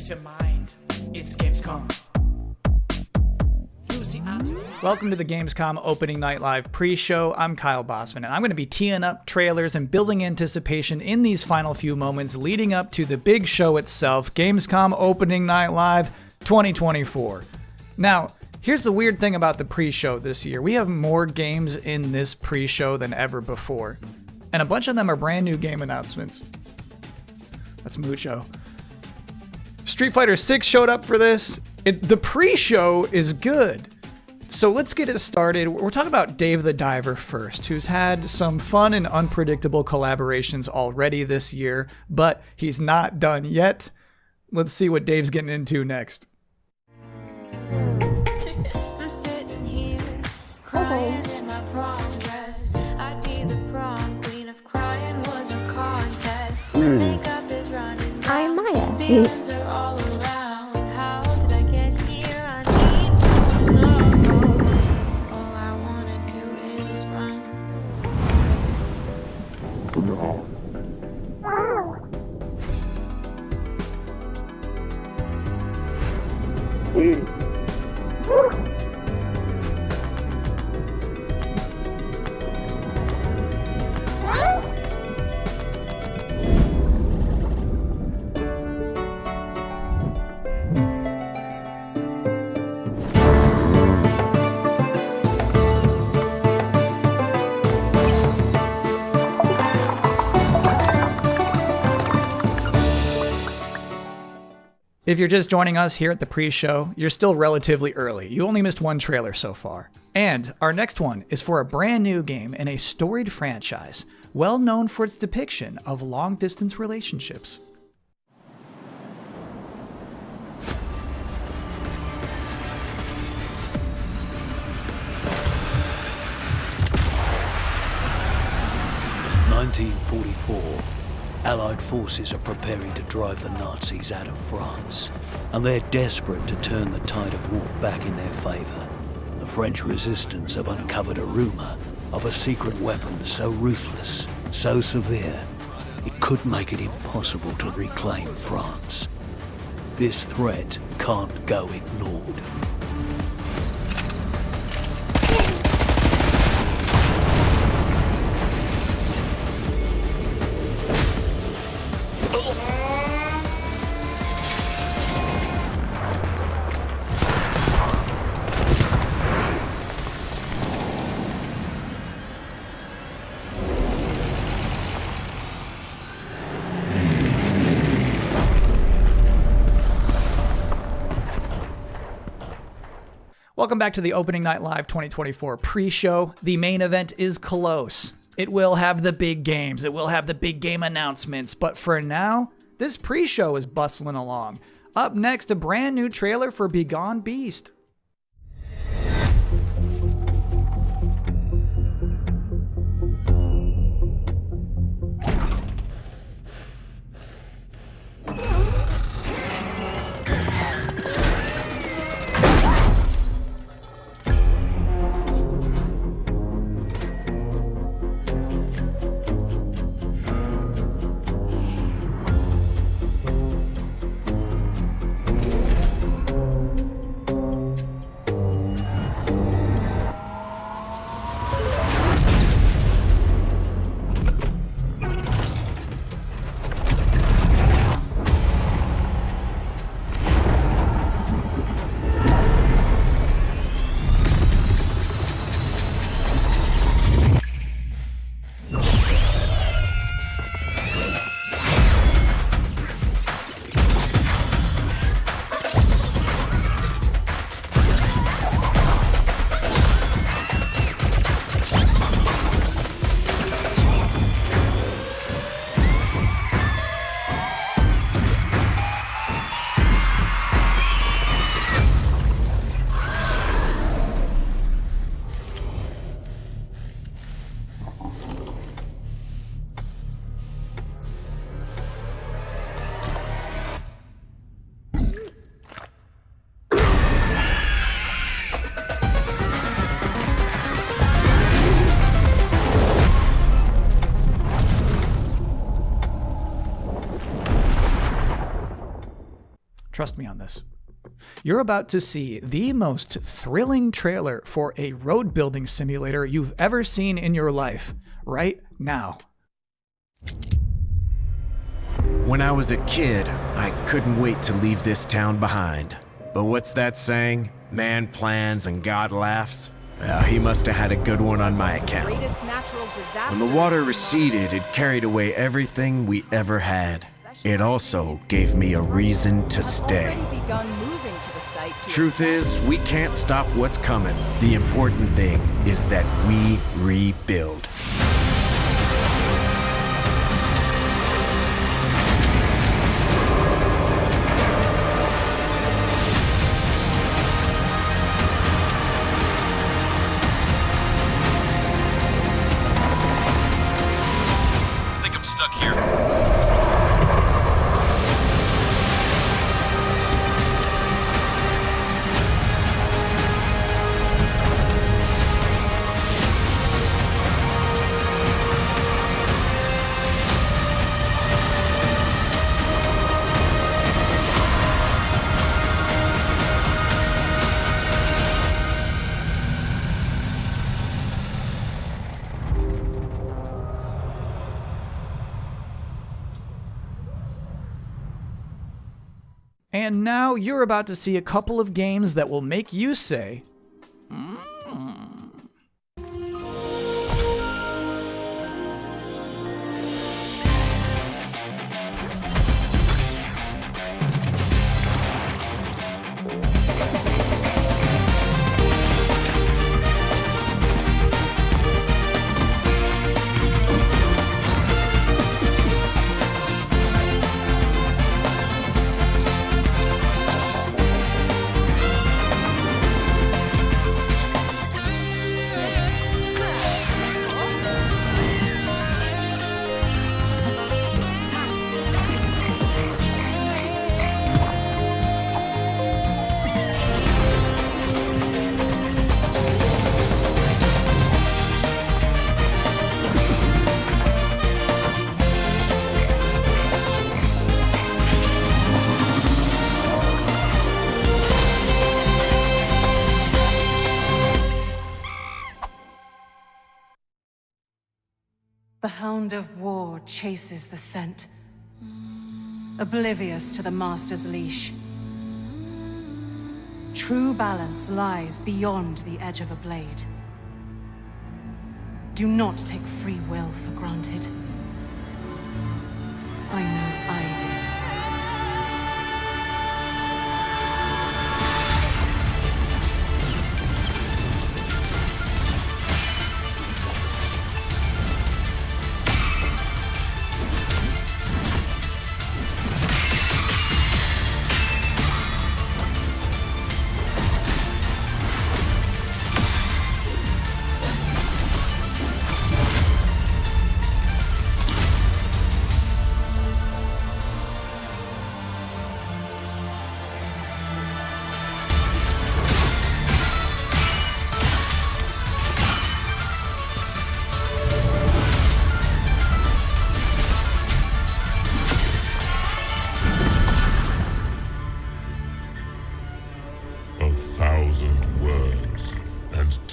ease your mind. It's Gamescom. Welcome to the Gamescom Opening Night Live pre-show. I'm Kyle Bossman, and I'm going to be teeing up trailers and building anticipation in these final few moments leading up to the big show itself, Gamescom Opening Night Live 2024. Now, here's the weird thing about the pre-show this year. We have more games in this pre-show than ever before, and a bunch of them are brand new game announcements. That's mucho. Street Fighter VI showed up for this. The pre-show is good. So let's get it started. We're talking about Dave the Diver first, who's had some fun and unpredictable collaborations already this year, but he's not done yet. Let's see what Dave's getting into next. I'm sitting here crying in my prom dress. I'd be the prom queen if crying was a contest. Makeup is running down. I'm Maya. Feelings are all around. How did I get here? I need to know. All I wanna do is run. If you're just joining us here at the pre-show, you're still relatively early. You only missed one trailer so far. And our next one is for a brand new game in a storied franchise, well known for its depiction of long-distance relationships. (1944). Allied forces are preparing to drive the Nazis out of France, and they're desperate to turn the tide of war back in their favour. The French resistance have uncovered a rumour of a secret weapon so ruthless, so severe, it could make it impossible to reclaim France. This threat can't go ignored. Welcome back to the Opening Night Live 2024 pre-show. The main event is close. It will have the big games. It will have the big game announcements. But for now, this pre-show is bustling along. Up next, a brand new trailer for Begone Beast. Trust me on this. You're about to see the most thrilling trailer for a road building simulator you've ever seen in your life, right now. When I was a kid, I couldn't wait to leave this town behind. But what's that saying? Man plans and God laughs? Well, he must have had a good one on my account. Greatest natural disaster. When the water receded, it carried away everything we ever had. It also gave me a reason to stay. Already begun moving to the site to Truth is, we can't stop what's coming. The important thing is that we rebuild. I think I'm stuck here. And now you're about to see a couple of games that will make you say, The hound of war chases the scent, oblivious to the master's leash. True balance lies beyond the edge of a blade. Do not take free will for granted. I know I did.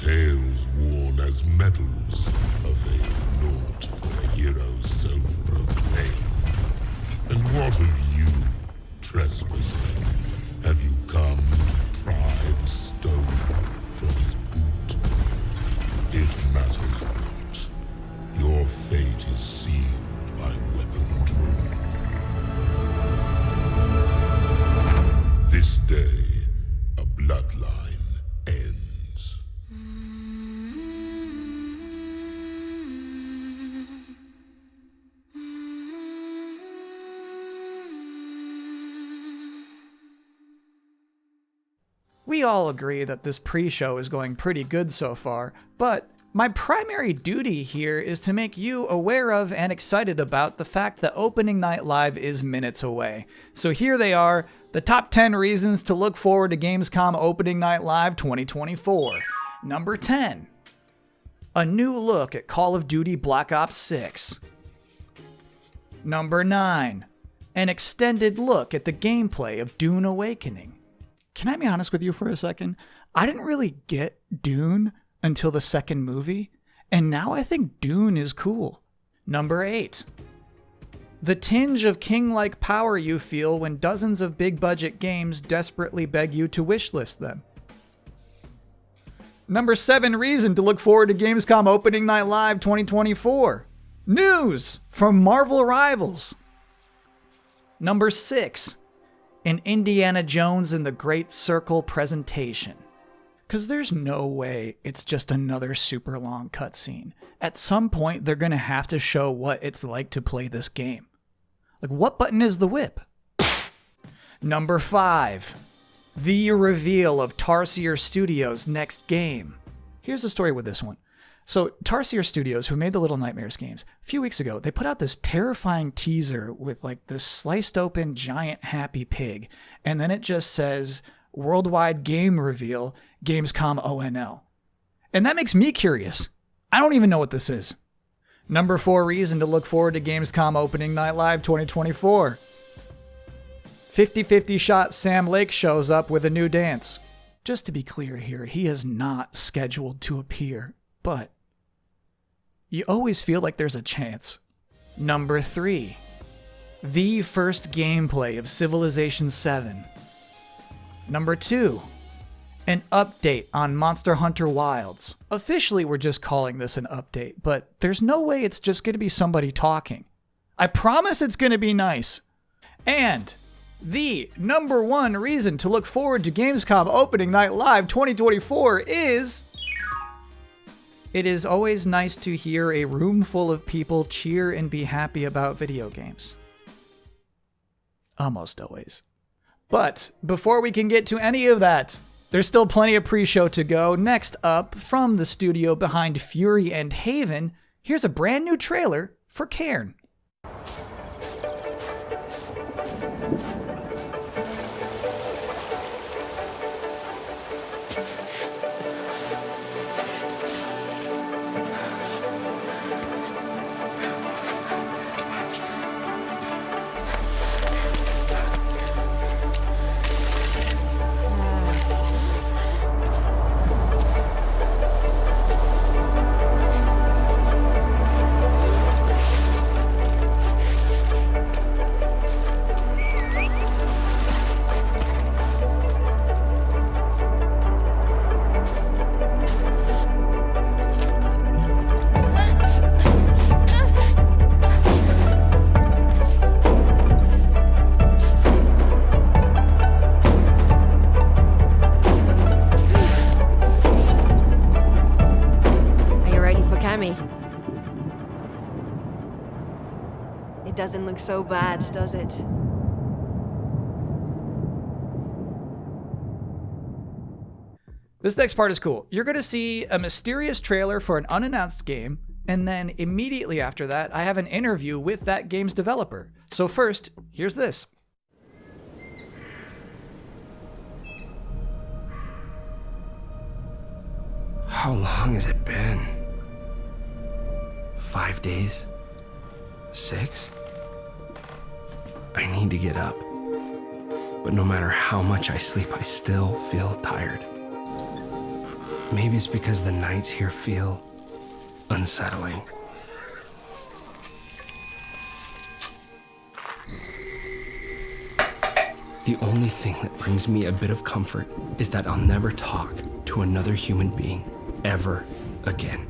tales worn as medals avail naught for a hero's self-proclaimed. And what of you, trespasser? Have you come to pry the stone from his boot? It matters not. Your fate is sealed by weapon drawn. This day, a bloodline ends. We all agree that this pre-show is going pretty good so far, but my primary duty here is to make you aware of and excited about the fact that Opening Night Live is minutes away. So here they are, the top 10 reasons to look forward to Gamescom Opening Night Live 2024. Number 10. A new look at Call of Duty Black Ops 6. Number 9. an extended look at the gameplay of Dune Awakening. Can I be honest with you for a second? I didn't really get Dune until the second movie, and now I think Dune is cool. Number 8. The tinge of king-like power you feel when dozens of big-budget games desperately beg you to wishlist them. Number 7 reason to look forward to Gamescom Opening Night Live 2024. News from Marvel Rivals. Number 6. An Indiana Jones and the Great Circle presentation. Because there's no way it's just another super long cutscene. At some point, they're going to have to show what it's like to play this game. Like, what button is the whip? Number 5. The reveal of Tarsier Studios' next game. Here's the story with this one. So, Tarsier Studios, who made the Little Nightmares games, a few weeks ago, they put out this terrifying teaser with like this sliced open giant happy pig. And then it just says, worldwide game reveal, Gamescom ONL. And that makes me curious. I don't even know what this is. Number 4 reason to look forward to Gamescom Opening Night Live 2024. 50-50 shot Sam Lake shows up with a new dance. Just to be clear here, he is not scheduled to appear, but you always feel like there's a chance. Number 3. The first gameplay of Civilization VII. Number 2. An update on Monster Hunter Wilds. Officially, we're just calling this an update, but there's no way it's just going to be somebody talking. I promise it's going to be nice. And the number 1 reason to look forward to Gamescom Opening Night Live 2024 is... it is always nice to hear a room full of people cheer and be happy about video games. Almost always. But before we can get to any of that, there's still plenty of pre-show to go. Next up, from the studio behind Fury and Haven, here's a brand new trailer for Cairn. It doesn't look so bad, does it? This next part is cool. You're going to see a mysterious trailer for an unannounced game, and then immediately after that, I have an interview with that game's developer. So first, here's this. How long has it been? 5 days? 6? I need to get up. But no matter how much I sleep, I still feel tired. Maybe it's because the nights here feel unsettling. The only thing that brings me a bit of comfort is that I'll never talk to another human being ever again.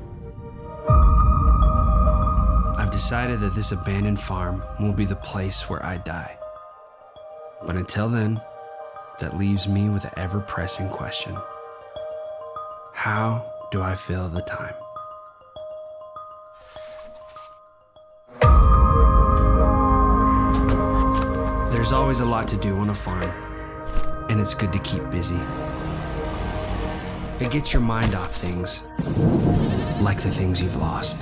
I've decided that this abandoned farm will be the place where I die. But until then, that leaves me with the ever-pressing question. How do I fill the time? There's always a lot to do on a farm, and it's good to keep busy. It gets your mind off things, like the things you've lost.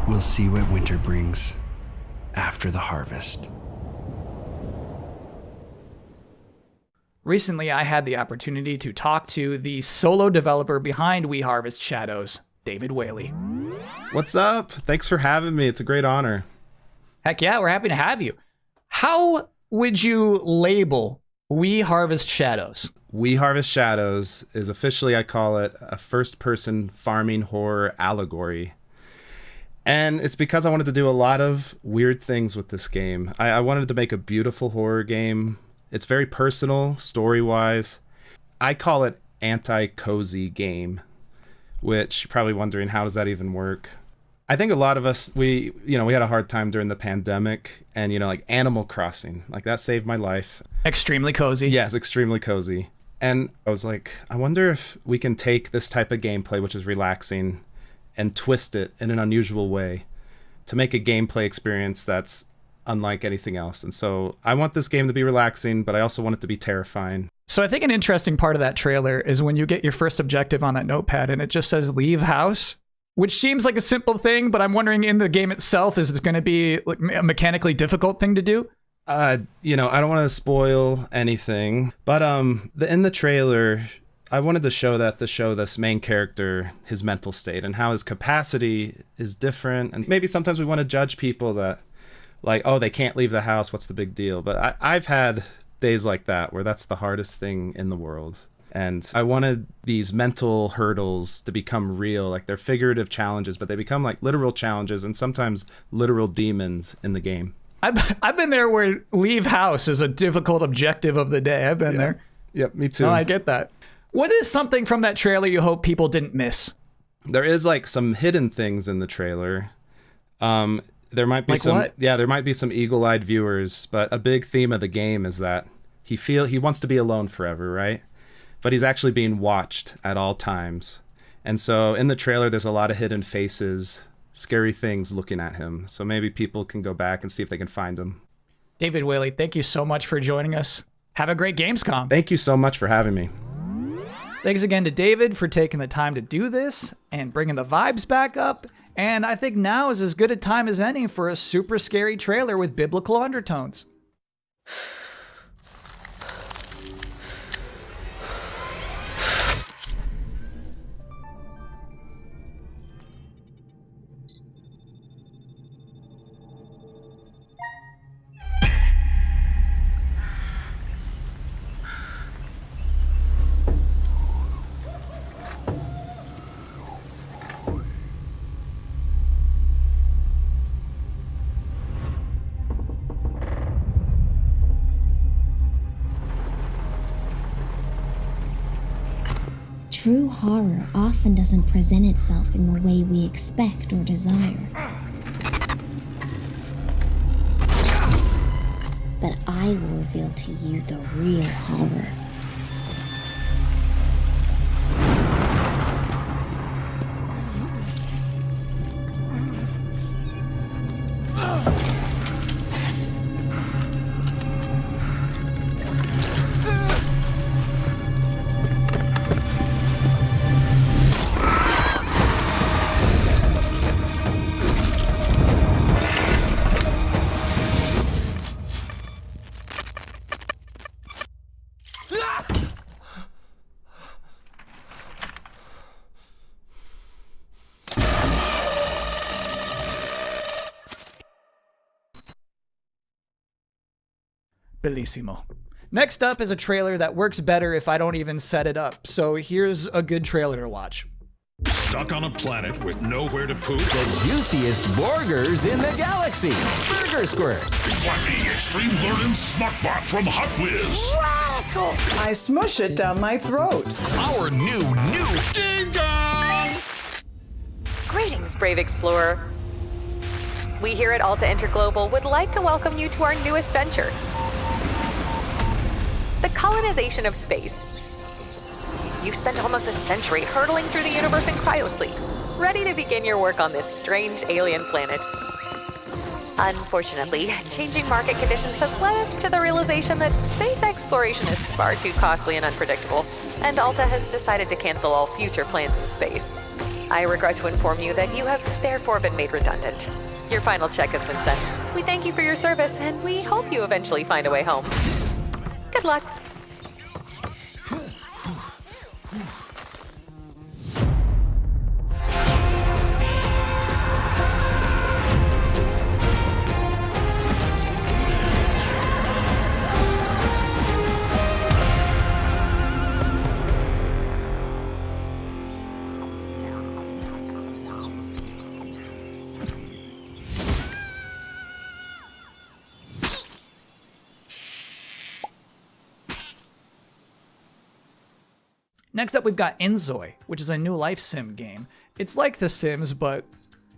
We'll see what winter brings after the harvest. Recently, I had the opportunity to talk to the solo developer behind We Harvest Shadows, David Whaley. What's up? Thanks for having me. It's a great honor. Heck yeah, we're happy to have you. How would you label We Harvest Shadows? We Harvest Shadows is officially, I call it, a first-person farming horror allegory. And it's because I wanted to do a lot of weird things with this game. I wanted to make a beautiful horror game. It's very personal, story-wise. I call it anti-cozy game, which you're probably wondering, how does that even work? I think a lot of us, we had a hard time during the pandemic, and, like Animal Crossing, like that saved my life. Extremely cozy. Yes, extremely cozy. And I was like, I wonder if we can take this type of gameplay, which is relaxing, and twist it in an unusual way to make a gameplay experience that's unlike anything else. And so I want this game to be relaxing, but I also want it to be terrifying. So I think an interesting part of that trailer is when you get your first objective on that notepad and it just says leave house, which seems like a simple thing, but I'm wondering in the game itself, is it going to be like a mechanically difficult thing to do? I don't want to spoil anything, but in the trailer, I wanted to show this main character, his mental state and how his capacity is different. And maybe sometimes we want to judge people that, like, oh, they can't leave the house, what's the big deal? But I've had days like that where that's the hardest thing in the world. And I wanted these mental hurdles to become real, like they're figurative challenges, but they become like literal challenges and sometimes literal demons in the game. I've been there where leave house is a difficult objective of the day. I've been there. Yep, me too. No, I get that. What is something from that trailer you hope people didn't miss? There is like some hidden things in the trailer. There might be there might be some eagle-eyed viewers, but a big theme of the game is that he wants to be alone forever, right? But he's actually being watched at all times. And so in the trailer, there's a lot of hidden faces, scary things looking at him. So maybe people can go back and see if they can find him. David Whaley, thank you so much for joining us. Have a great Gamescom. Thank you so much for having me. Thanks again to David for taking the time to do this and bringing the vibes back up. And I think now is as good a time as any for a super scary trailer with biblical undertones. True horror often doesn't present itself in the way we expect or desire. But I will reveal to you the real horror. Bellissimo. Next up is a trailer that works better if I don't even set it up. So here's a good trailer to watch. Stuck on a planet with nowhere to poop? The juiciest burgers in the galaxy. Burger Squirt. Wacky Extreme Learning Smartbot from Hot Whiz. Radical! I smush it down my throat. Our new Ding Dong! Greetings, brave explorer. We here at Alta Interglobal would like to welcome you to our newest venture, the colonization of space. You've spent almost a century hurtling through the universe in cryosleep, ready to begin your work on this strange alien planet. Unfortunately, changing market conditions have led us to the realization that space exploration is far too costly and unpredictable, and Alta has decided to cancel all future plans in space. I regret to inform you that you have therefore been made redundant. Your final check has been sent. We thank you for your service, and we hope you eventually find a way home. Good luck. Next up, we've got Inzoi, which is a new life sim game. It's like The Sims, but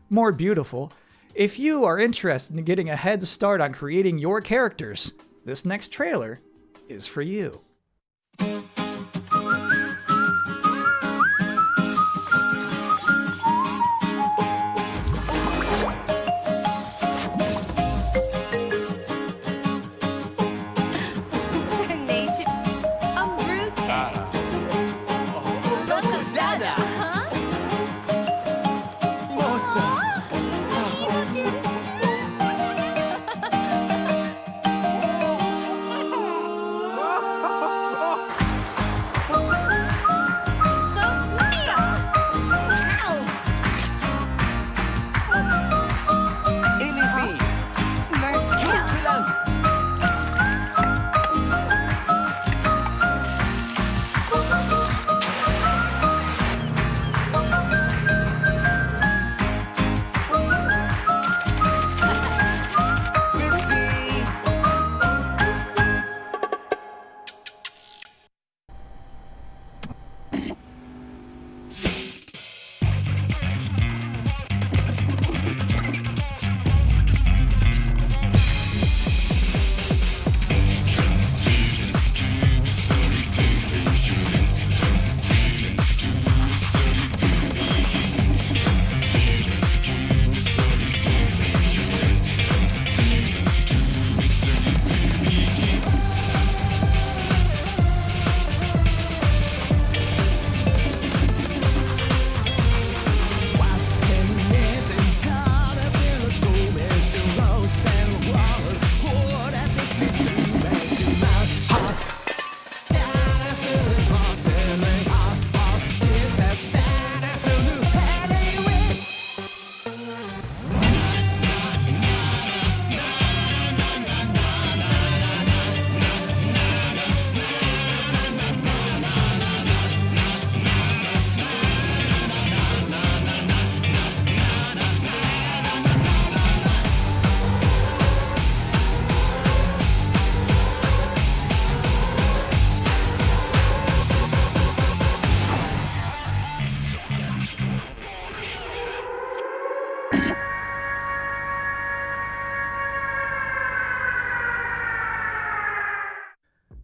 more beautiful. If you are interested in getting a head start on creating your characters, this next trailer is for you.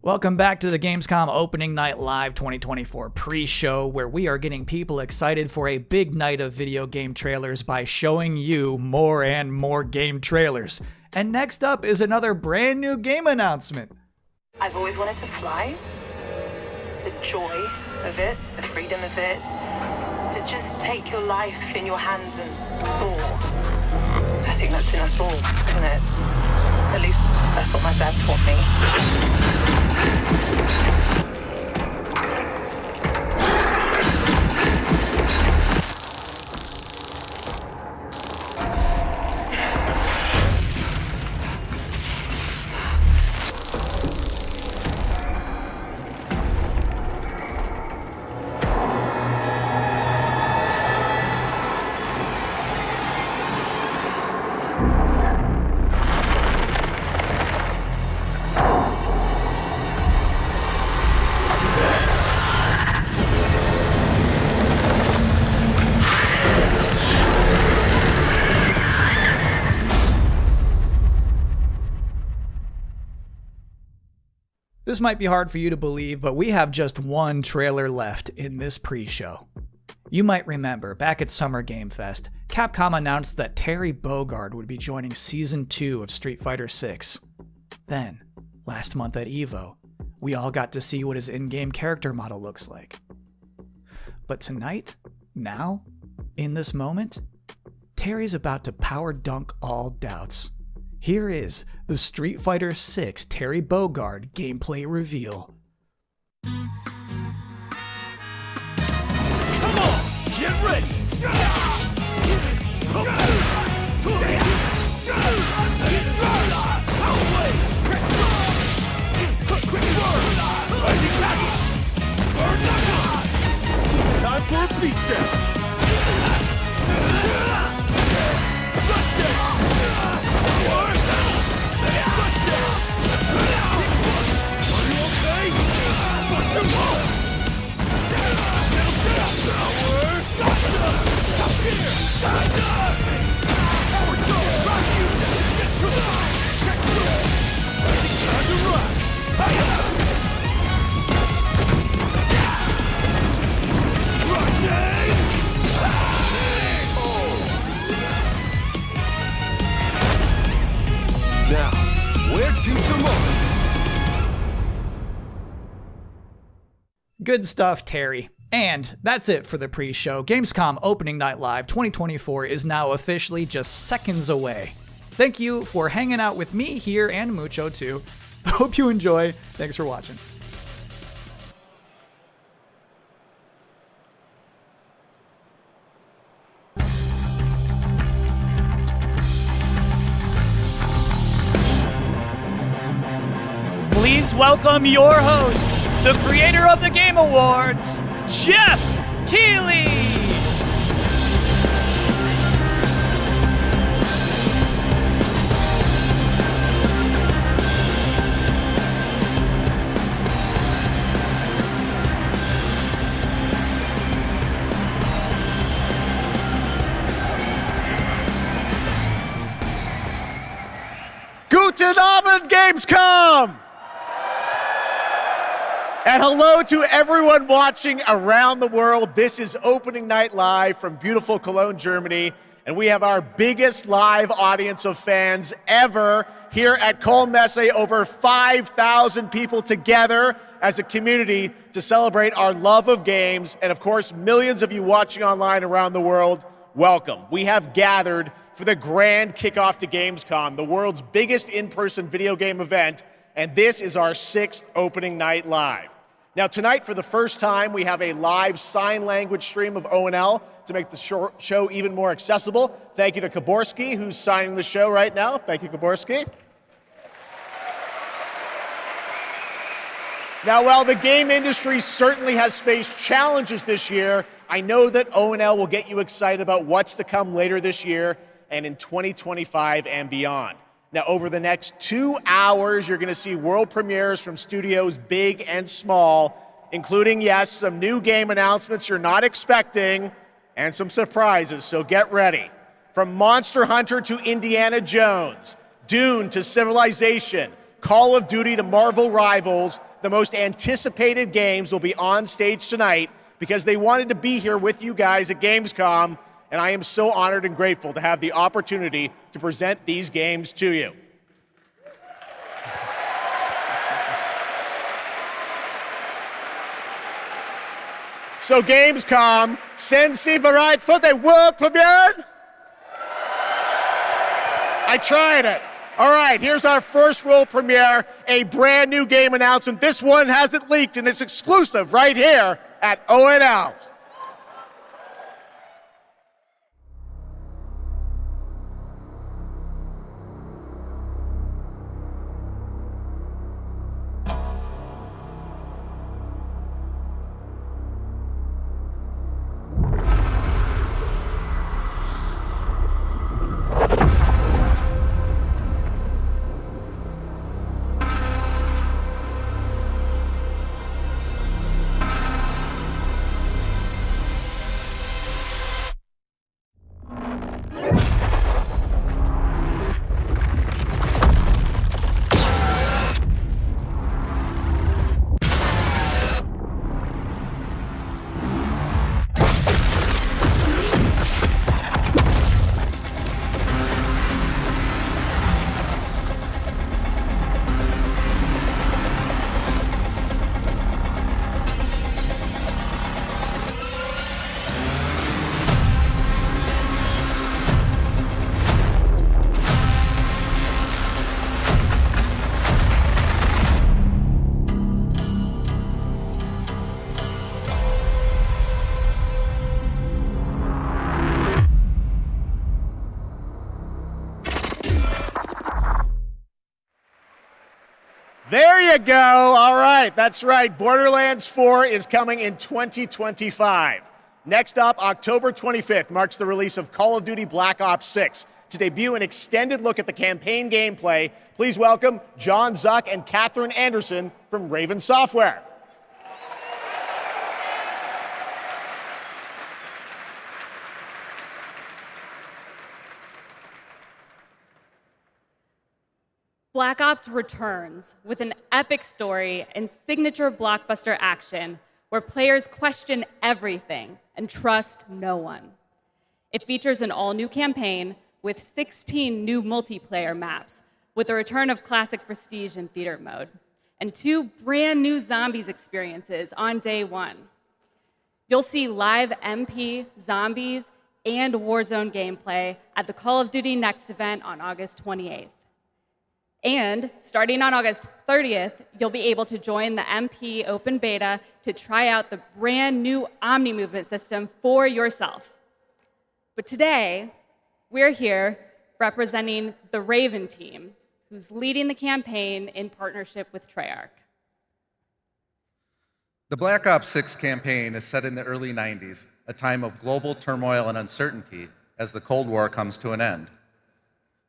Welcome back to the Gamescom Opening Night Live 2024 pre-show, where we are getting people excited for a big night of video game trailers by showing you more and more game trailers. And next up is another brand new game announcement. I've always wanted to fly. The joy of it, the freedom of it, to just take your life in your hands and soar. I think that's in us all, isn't it? At least that's what my dad taught me. This might be hard for you to believe, but we have just one trailer left in this pre-show. You might remember, back at Summer Game Fest, Capcom announced that Terry Bogard would be joining Season 2 of Street Fighter VI. Then, last month at EVO, we all got to see what his in-game character model looks like. But tonight, now, in this moment, Terry's about to power dunk all doubts. Here is the Street Fighter VI Terry Bogard gameplay reveal. Come on, get ready! Time for a beatdown! Good stuff, Terry. And that's it for the pre-show. Gamescom Opening Night Live 2024 is now officially just seconds away. Thank you for hanging out with me here and Mucho too. Hope you enjoy. Thanks for watching. Please welcome your host, the creator of the Game Awards, Geoff Keighley! Guten Abend, Gamescom! And hello to everyone watching around the world. This is Opening Night Live from beautiful Cologne, Germany. And we have our biggest live audience of fans ever here at Cologne Messe. Over 5,000 people together as a community to celebrate our love of games. And of course, millions of you watching online around the world, welcome. We have gathered for the grand kickoff to Gamescom, the world's biggest in-person video game event. And this is our 6th Opening Night Live. Now tonight, for the first time, we have a live sign language stream of ONL to make the show even more accessible. Thank you to Kaborski, who's signing the show right now. Thank you, Kaborski. Now, while the game industry certainly has faced challenges this year, I know that ONL will get you excited about what's to come later this year and in 2025 and beyond. Now, over the next 2 hours, you're going to see world premieres from studios big and small, including, yes, some new game announcements you're not expecting, and some surprises, so get ready. From Monster Hunter to Indiana Jones, Dune to Civilization, Call of Duty to Marvel Rivals, the most anticipated games will be on stage tonight because they wanted to be here with you guys at Gamescom, and I am so honored and grateful to have the opportunity to present these games to you. So Gamescom, sind Sie bereit für the world premiere? I tried it. All right, here's our first world premiere, a brand new game announcement. This one hasn't leaked and it's exclusive right here at ONL. There you go. All right, that's right. Borderlands 4 is coming in 2025. Next up, October 25th marks the release of Call of Duty Black Ops 6. To debut an extended look at the campaign gameplay, please welcome John Zuck and Catherine Anderson from Raven Software. Black Ops returns with an epic story and signature blockbuster action where players question everything and trust no one. It features an all-new campaign with 16 new multiplayer maps with the return of classic prestige and theater mode. and 2 brand new zombies experiences on day 1. You'll see live MP, zombies, and Warzone gameplay at the Call of Duty Next event on August 28th. And starting on August 30th, you'll be able to join the MP open beta to try out the brand new Omni movement system for yourself. But today, we're here representing the Raven team, who's leading the campaign in partnership with Treyarch. The Black Ops 6 campaign is set in the early 90s, a time of global turmoil and uncertainty as the Cold War comes to an end.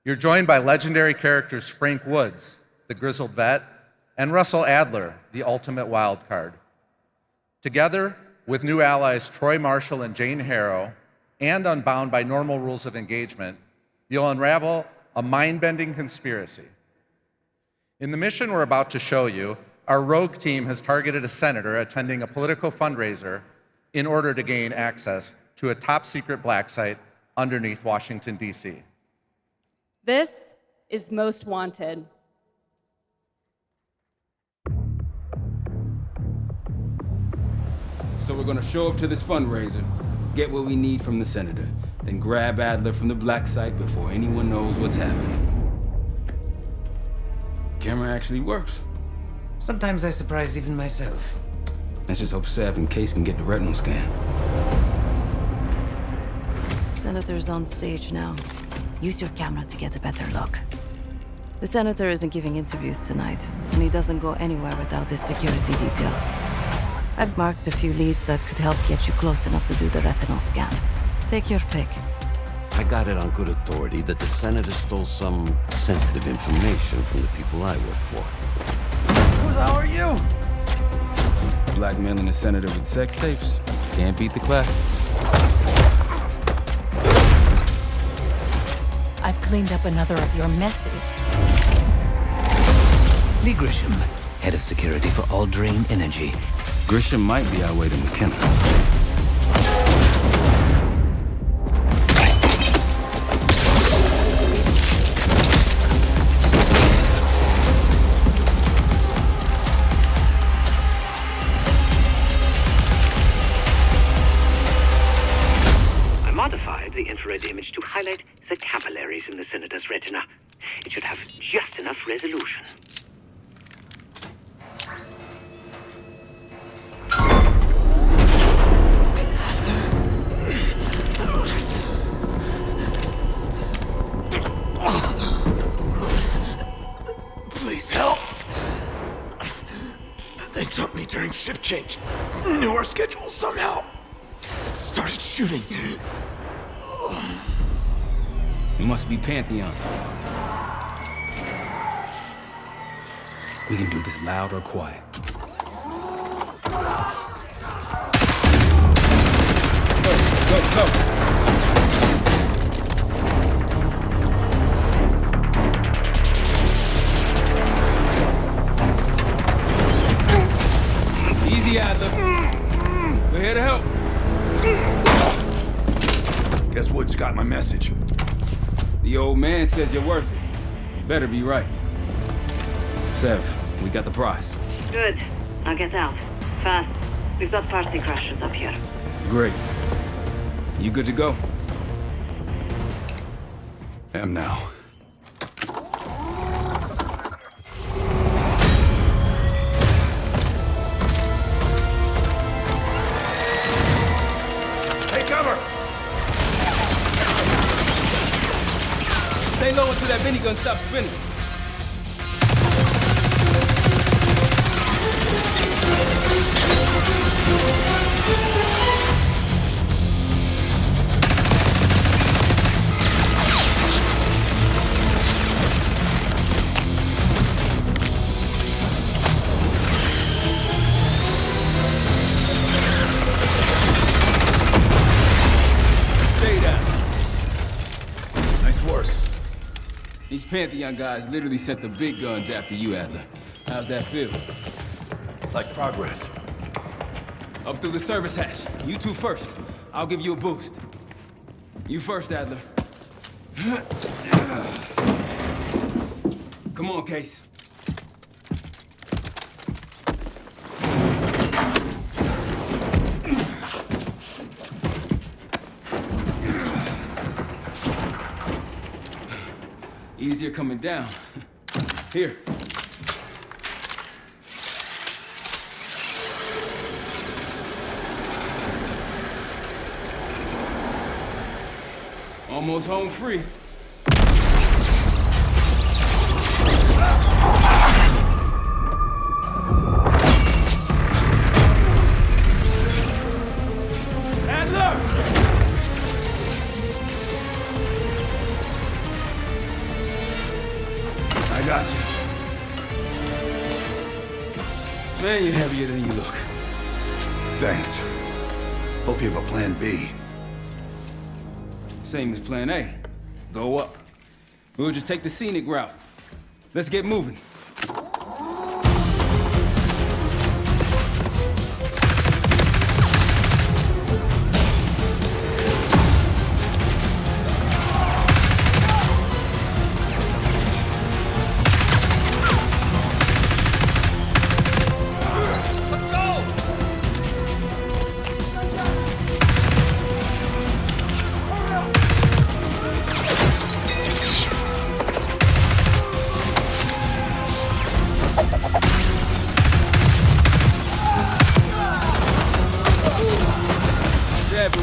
You're joined by legendary characters Frank Woods, the grizzled vet, and Russell Adler, the ultimate wild card. Together with new allies Troy Marshall and Jane Harrow, and unbound by normal rules of engagement, you'll unravel a mind-bending conspiracy. In the mission we're about to show you, our rogue team has targeted a senator attending a political fundraiser in order to gain access to a top-secret black site underneath Washington, D.C. This is Most Wanted. So we're gonna show up to this fundraiser, get what we need from the senator, then grab Adler from the black site before anyone knows what's happened. Camera actually works. Sometimes I surprise even myself. Let's just hope Sev and Case can get the retinal scan. Senator's on stage now. Use your camera to get a better look. The senator isn't giving interviews tonight, and he doesn't go anywhere without his security detail. I've marked a few leads that could help get you close enough to do the retinal scan. Take your pick. I got it on good authority that the senator stole some sensitive information from the people I work for. Who the hell are you? Blackmailing the senator with sex tapes. Can't beat the classics. I've cleaned up another of your messes. Lee Grisham, head of security for Aldrain Energy. Grisham might be our way to McKenna. I modified the infrared image to highlight the capillaries in the senator's retina. It should have just enough resolution. Please help! They took me during shift change. Knew our schedule somehow. Started shooting. It must be Pantheon. We can do this loud or quiet. Go. Easy, Adler. We're here to help. Guess Woods got my message. The old man says you're worth it. You better be right. Sev, we got the prize. Good. Now get out. Fast. We've got party crashers up here. Great. You good to go? Am now. Take cover! Stay low until that minigun stops spinning. Stay down. Nice work. These Pantheon guys literally sent the big guns after you, Adler. How's that feel? Like progress. Up through the service hatch. You two first. I'll give you a boost. You first, Adler. Come on, Case. Easier coming down. Here. Almost home free. Adler! I got you. Man, you're heavier than you look. Thanks. Hope you have a plan B. Same as plan A. Go up. We'll just take the scenic route. Let's get moving.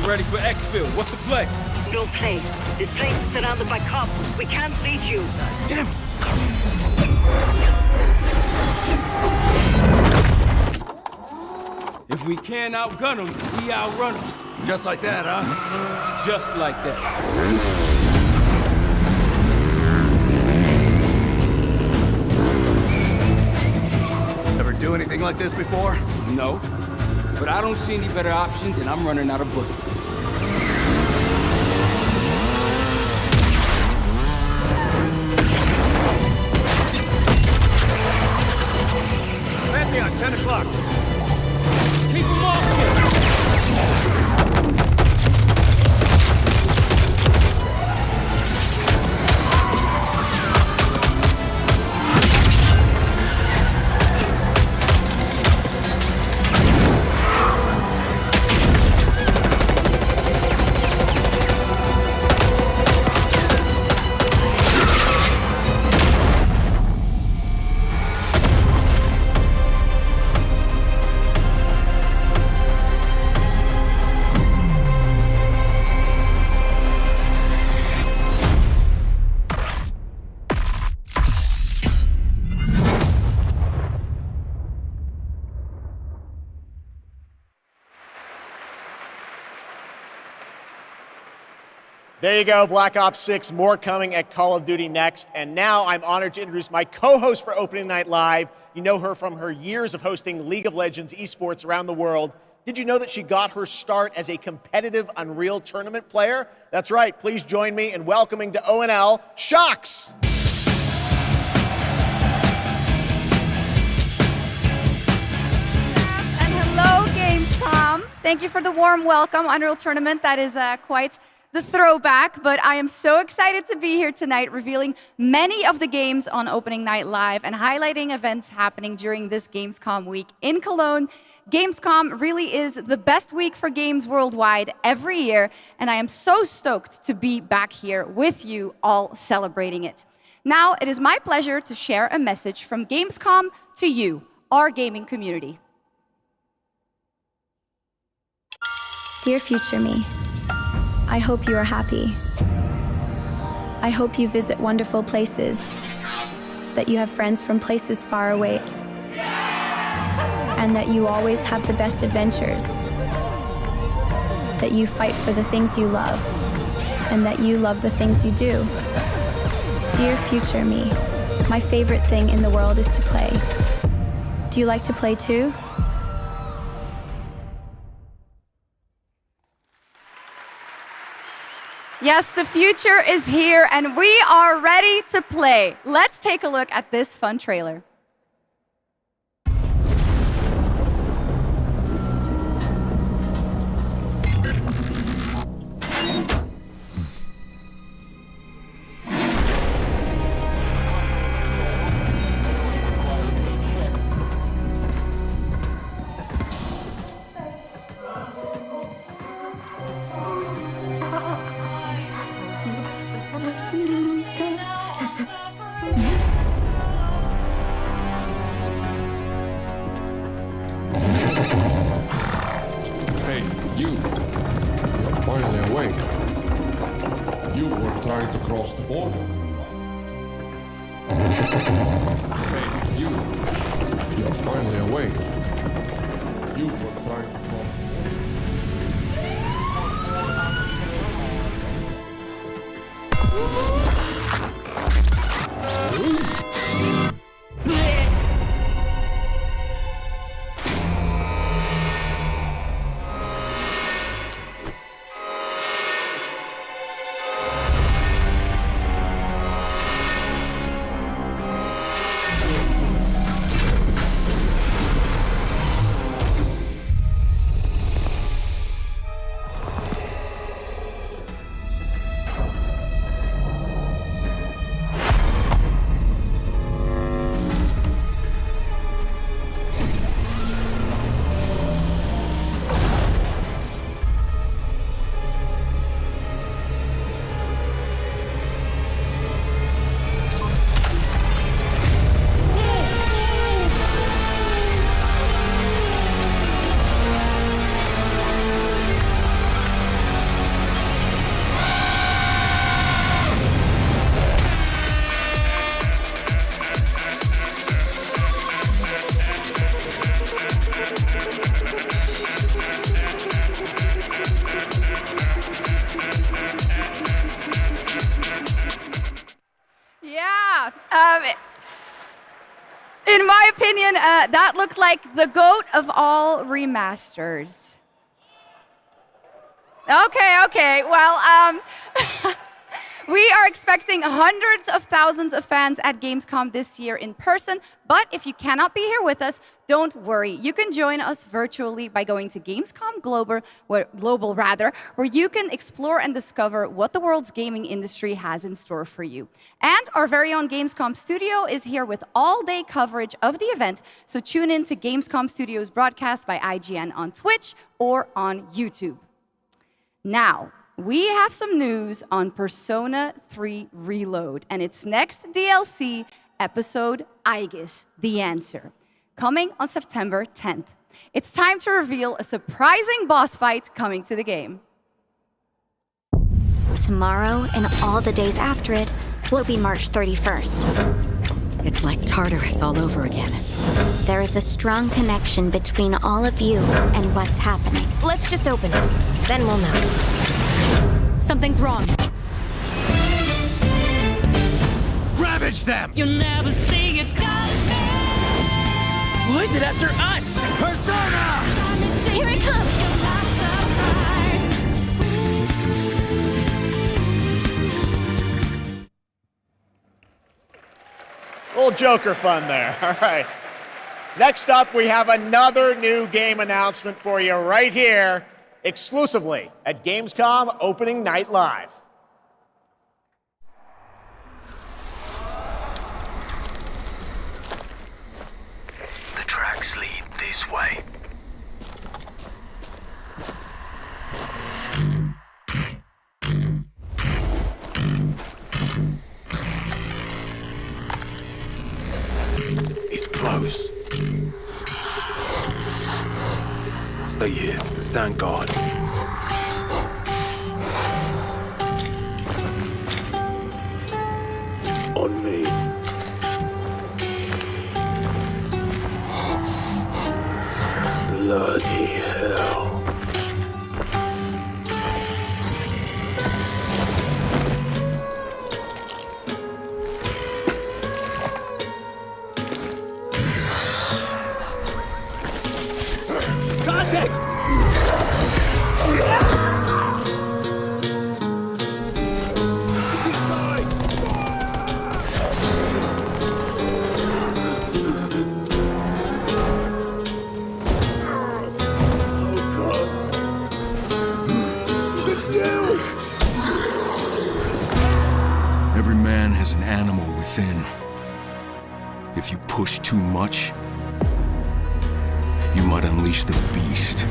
We're ready for X-Field. What's the play? No play. This place is surrounded by cops. We can't reach you. Damn. If we can't outgun them, we outrun them. Just like that, huh? Just like that. Ever do anything like this before? No. But I don't see any better options, and I'm running out of bullets. Pantheon, 10 o'clock. Keep them off me! There you go, Black Ops 6, more coming at Call of Duty next. And now I'm honored to introduce my co-host for Opening Night Live. You know her from her years of hosting League of Legends esports around the world. Did you know that she got her start as a competitive Unreal Tournament player? That's right, please join me in welcoming to ONL, Shocks! And hello, Gamescom. Thank you for the warm welcome. Unreal Tournament, that is quite the throwback, but I am so excited to be here tonight, revealing many of the games on Opening Night Live and highlighting events happening during this Gamescom week in Cologne. Gamescom really is the best week for games worldwide every year, and I am so stoked to be back here with you all celebrating it. Now, it is my pleasure to share a message from Gamescom to you, our gaming community. Dear future me, I hope you are happy. I hope you visit wonderful places, that you have friends from places far away, and that you always have the best adventures, that you fight for the things you love, and that you love the things you do. Dear future me, my favorite thing in the world is to play. Do you like to play too? Yes, the future is here and we are ready to play. Let's take a look at this fun trailer. crossed the border. Hey, you're finally awake. You were trying to call. In my opinion, that looked like the GOAT of all remasters. Okay. Well, we are expecting hundreds of thousands of fans at Gamescom this year in person, but if you cannot be here with us, don't worry. You can join us virtually by going to Gamescom Global, where you can explore and discover what the world's gaming industry has in store for you. And our very own Gamescom studio is here with all-day coverage of the event, so tune in to Gamescom Studios broadcast by IGN on Twitch or on YouTube. Now, we have some news on Persona 3 Reload and its next DLC episode, Aegis, The Answer, coming on September 10th. It's time to reveal a surprising boss fight coming to the game. Tomorrow and all the days after it will be March 31st. It's like Tartarus all over again. There is a strong connection between all of you and what's happening. Let's just open it. Then we'll know. Something's wrong. Ravage them! You'll never see it coming. Why is it after us? Persona! Here it comes! Little Joker fun there. All right. Next up, we have another new game announcement for you right here, exclusively at Gamescom Opening Night Live. The tracks lead this way. It's close. Stay here. Stand guard. On me. Bloody hell. Contact! Every man has an animal within. If you push too much, you might unleash the beast.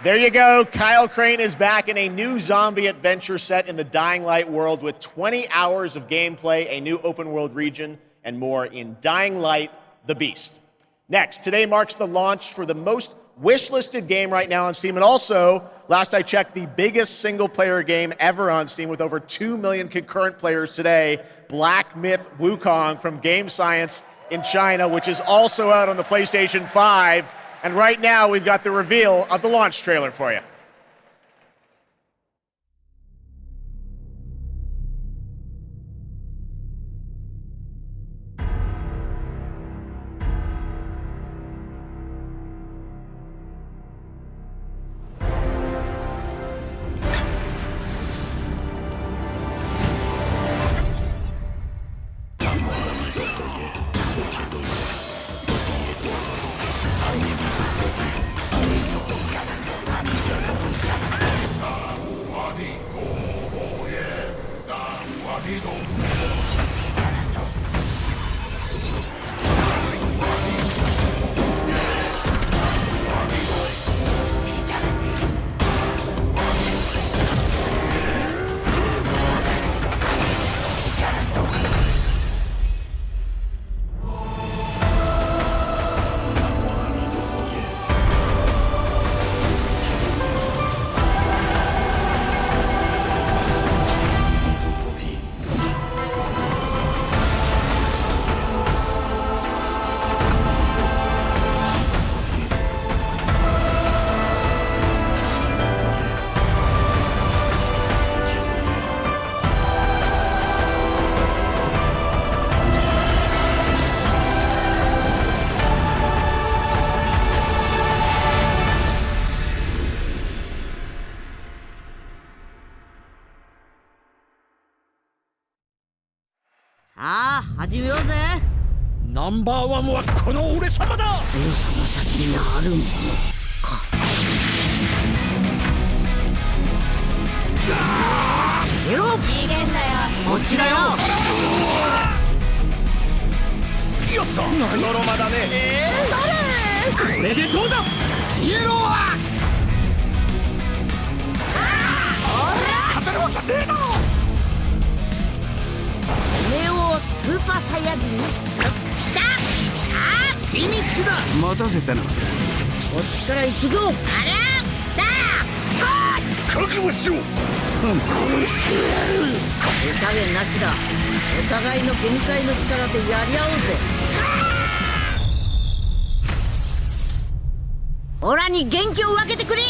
There you go. Kyle Crane is back in a new zombie adventure set in the Dying Light world with 20 hours of gameplay, a new open world region, and more in Dying Light: The Beast. Next, today marks the launch for the most wishlisted game right now on Steam, and also, last I checked, the biggest single-player game ever on Steam with over 2 million concurrent players today, Black Myth Wukong from Game Science in China, which is also out on the PlayStation 5. And right now, we've got the reveal of the launch trailer for you.ナンバーワンはこの俺様だ。強さの先にあるものか。よっ逃げんなよ。こっちだよ。やった。ノロマだね。それ。これでどうだ。消えろは。勝てるわけねえな。俺をスーパーサイヤ人にする。フィニッシュだ。待たせたな。こっちから行くぞ。あらだ覚悟しろ。殺してやる。手加減なしだ。お互いの限界の力でやり合おうぜ。オラに元気を分けてくれ。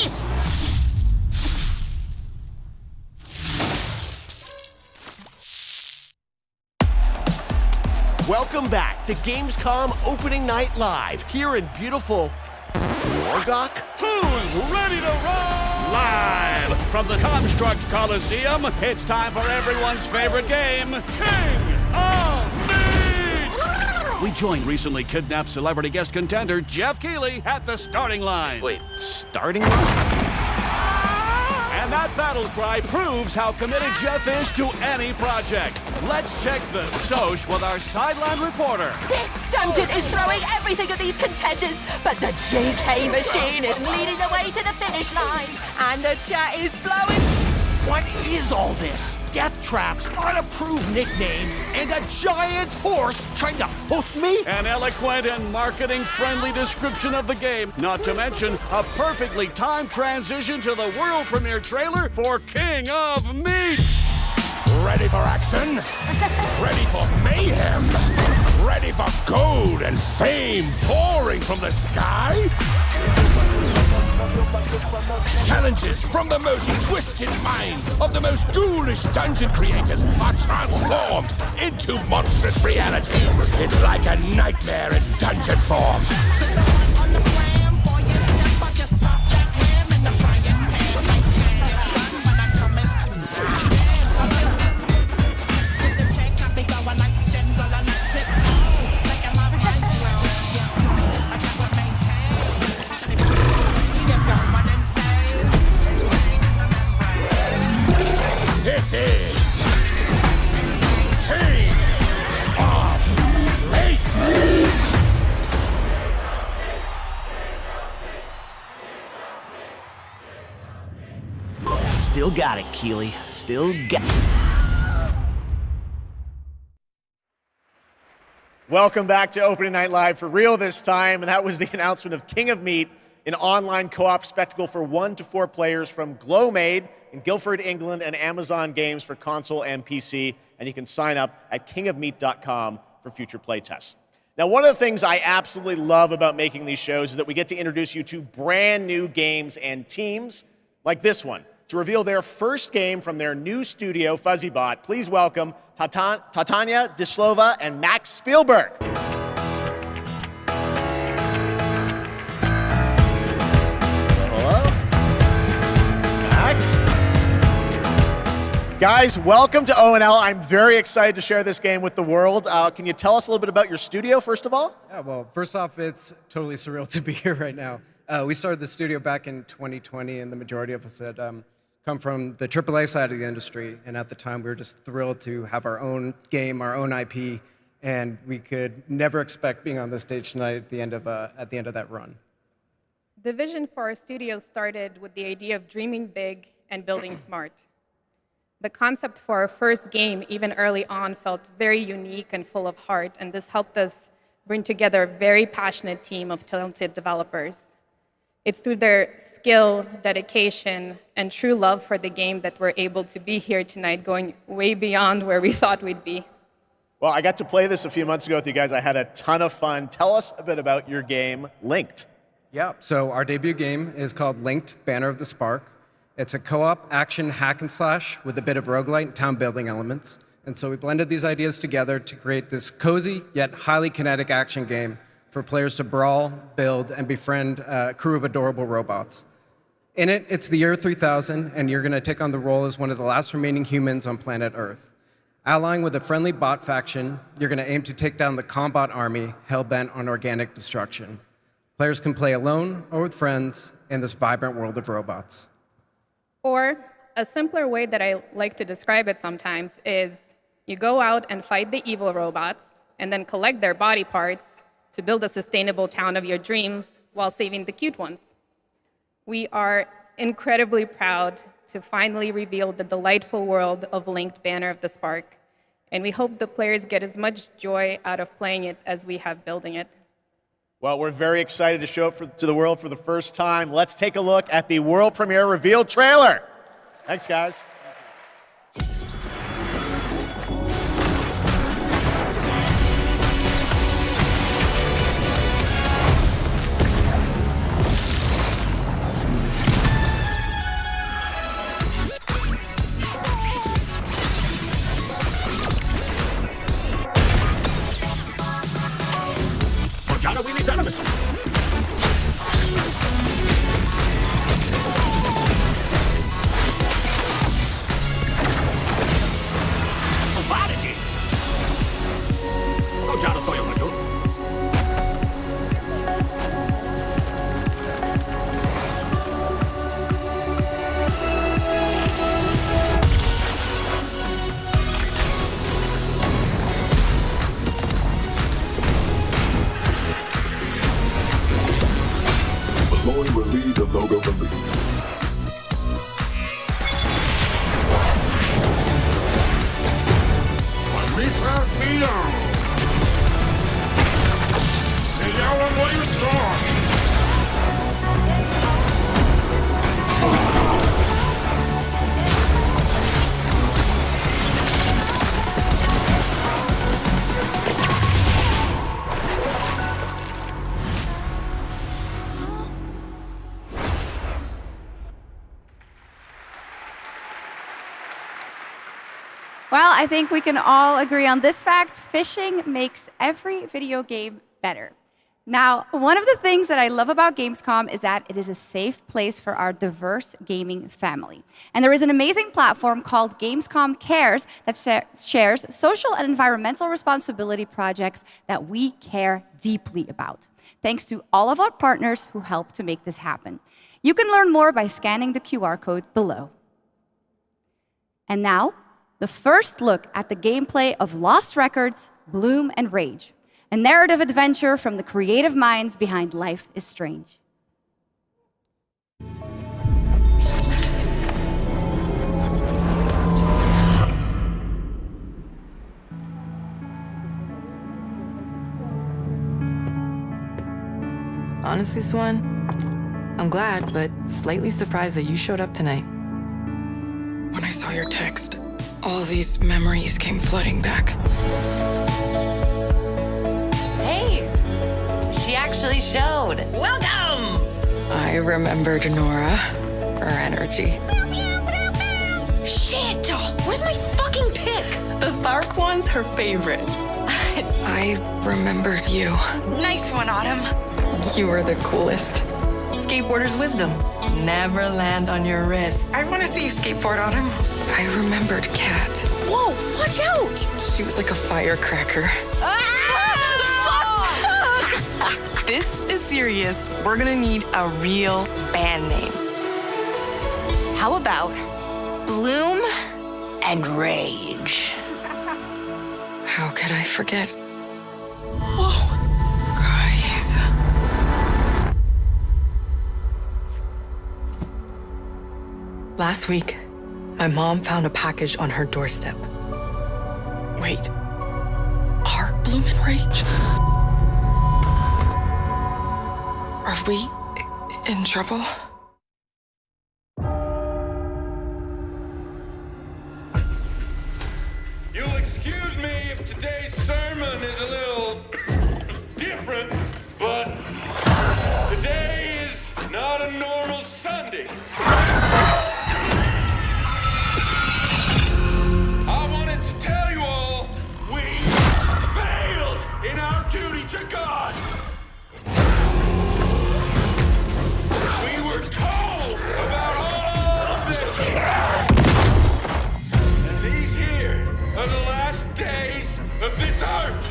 Welcome back to Gamescom Opening Night Live here in beautiful Wargok. Who's ready to roll? Live from the Construct Coliseum, it's time for everyone's favorite game, King of Meat! We joined recently kidnapped celebrity guest contender Geoff Keighley at the starting line. Wait, starting line? And that battle cry proves how committed Geoff is to any project. Let's check the soch with our sideline reporter. This dungeon is throwing everything at these contenders, but the JK machine is leading the way to the finish line, and the chat is blowing. What is all this? Death traps, unapproved nicknames, and a giant horse trying to hoof me? An eloquent and marketing-friendly description of the game, not to mention a perfectly timed transition to the world premiere trailer for King of Meat. Ready for action? Ready for mayhem? Ready for gold and fame pouring from the sky? Challenges from the most twisted minds of the most ghoulish dungeon creators are transformed into monstrous reality. It's like a nightmare in dungeon form. This is King of Meat! got it, Keighley. Still got Welcome back to Opening Night Live for real this time, and that was the announcement of King of Meat, an online co-op spectacle for 1 to 4 players from Glowmade in Guildford, England, and Amazon Games for console and PC, and you can sign up at kingofmeat.com for future playtests. Now, one of the things I absolutely love about making these shows is that we get to introduce you to brand new games and teams like this one. To reveal their first game from their new studio, FuzzyBot, please welcome Tatania Dislova and Max Spielberg. Hello? Max? Guys, welcome to ONL. I'm very excited to share this game with the world. Can you tell us a little bit about your studio, first of all? Yeah, well, first off, it's totally surreal to be here right now. We started the studio back in 2020, and the majority of us had come from the AAA side of the industry. And at the time, we were just thrilled to have our own game, our own IP, and we could never expect being on this stage tonight at the end of that run. The vision for our studio started with the idea of dreaming big and building smart. The concept for our first game, even early on, felt very unique and full of heart, and this helped us bring together a very passionate team of talented developers. It's through their skill, dedication, and true love for the game that we're able to be here tonight, going way beyond where we thought we'd be. Well, I got to play this a few months ago with you guys. I had a ton of fun. Tell us a bit about your game, Linked. Yeah, so our debut game is called Linked, Banner of the Spark. It's a co-op action hack and slash with a bit of roguelite and town building elements. And so we blended these ideas together to create this cozy yet highly kinetic action game for players to brawl, build, and befriend a crew of adorable robots. In it, it's the year 3000, and you're going to take on the role as one of the last remaining humans on planet Earth. Allying with a friendly bot faction, you're going to aim to take down the Combot army hell-bent on organic destruction. Players can play alone or with friends in this vibrant world of robots. Or a simpler way that I like to describe it sometimes is you go out and fight the evil robots and then collect their body parts to build a sustainable town of your dreams while saving the cute ones. We are incredibly proud to finally reveal the delightful world of Linked Banner of the Spark, and we hope the players get as much joy out of playing it as we have building it. Well, we're very excited to show it to the world for the first time. Let's take a look at the world premiere reveal trailer. Thanks, guys. Well, I think we can all agree on this fact. Fishing makes every video game better. Now, one of the things that I love about Gamescom is that it is a safe place for our diverse gaming family. And there is an amazing platform called Gamescom Cares that shares social and environmental responsibility projects that we care deeply about. Thanks to all of our partners who help to make this happen. You can learn more by scanning the QR code below. And now, the first look at the gameplay of Lost Records, Bloom and Rage, a narrative adventure from the creative minds behind Life is Strange. Honestly, Swan, I'm glad, but slightly surprised that you showed up tonight. When I saw your text, all these memories came flooding back. Hey, she actually showed. Welcome! I remembered Nora, her energy. Shit! Where's my fucking pick? The Tharp one's her favorite. I remembered you. Nice one, Autumn. You were the coolest. Skateboarder's wisdom. Never land on your wrist. I want to see you skateboard, Autumn. I remembered Kat. Whoa, watch out! She was like a firecracker. Fuck! This is serious. We're gonna need a real band name. How about Bloom and Rage? How could I forget? Whoa! Guys. Last week, my mom found a package on her doorstep. Wait. Are Bloom and Rage? Are we in trouble? You'll excuse me if today's sermon is a little different, but today is not a normal Sunday. I wanted to tell you all, we failed in our duty to God. We were told about all of this. And these here are the last days of this earth.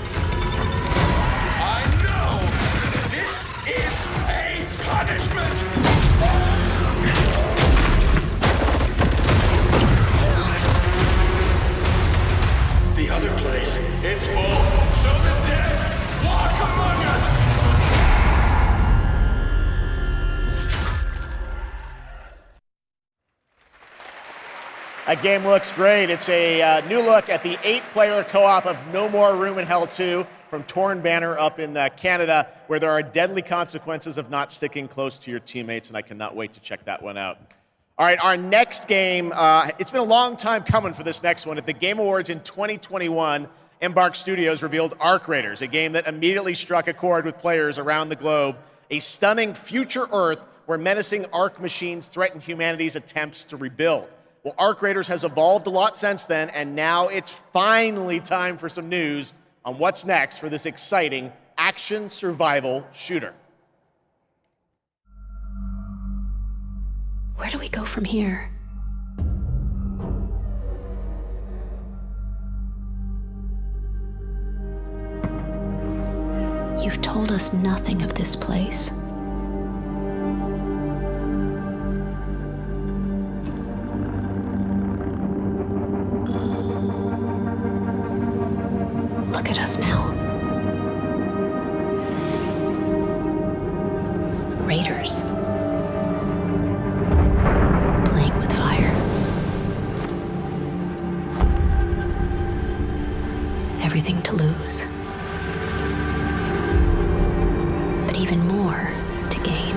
I know this is a punishment. The other place is full, so the dead walk among us. That game looks great. It's a new look at the 8-player co-op of No More Room in Hell 2 from Torn Banner up in Canada, where there are deadly consequences of not sticking close to your teammates, and I cannot wait to check that one out. All right, our next game, it's been a long time coming for this next one. At the Game Awards in 2021, Embark Studios revealed Arc Raiders, a game that immediately struck a chord with players around the globe, a stunning future Earth where menacing Arc machines threaten humanity's attempts to rebuild. Well, Arc Raiders has evolved a lot since then, and now it's finally time for some news on what's next for this exciting action survival shooter. Where do we go from here? You've told us nothing of this place. Look at us now. Raiders. Playing with fire. Everything to lose. But even more to gain.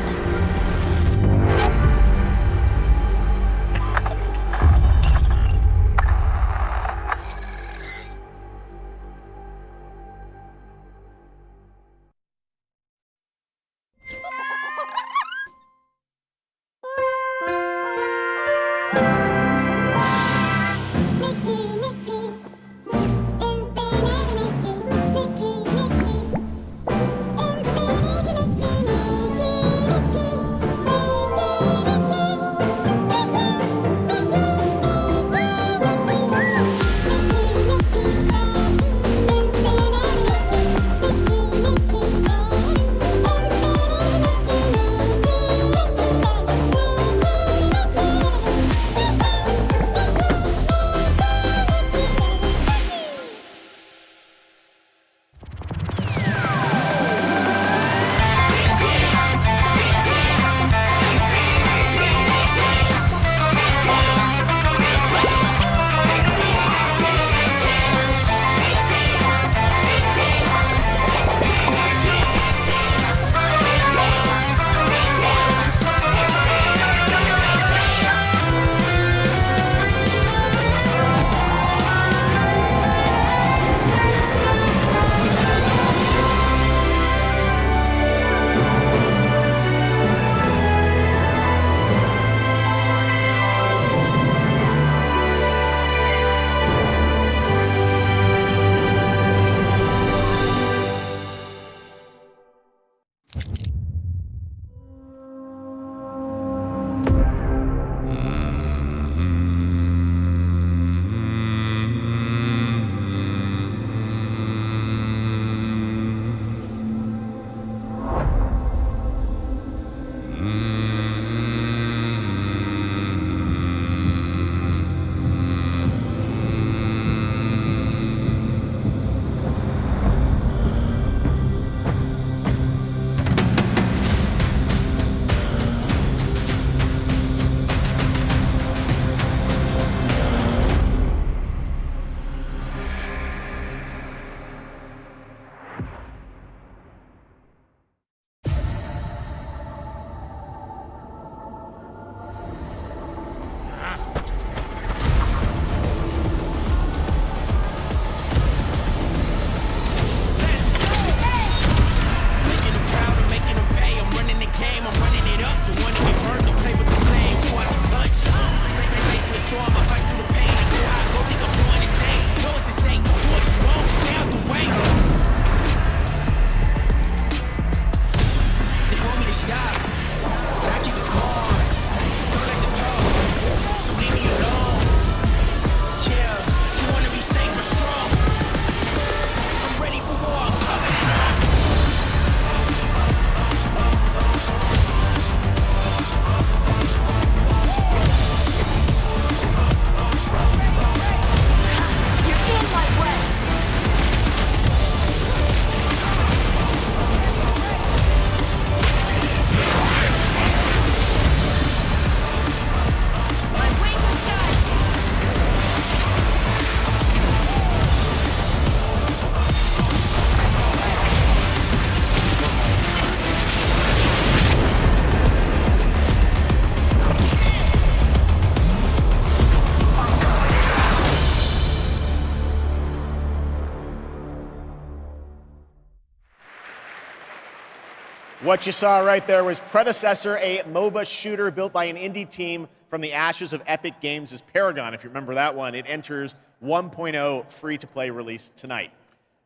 What you saw right there was Predecessor, a MOBA shooter built by an indie team from the ashes of Epic Games' Paragon. If you remember that one, it enters 1.0 free-to-play release tonight.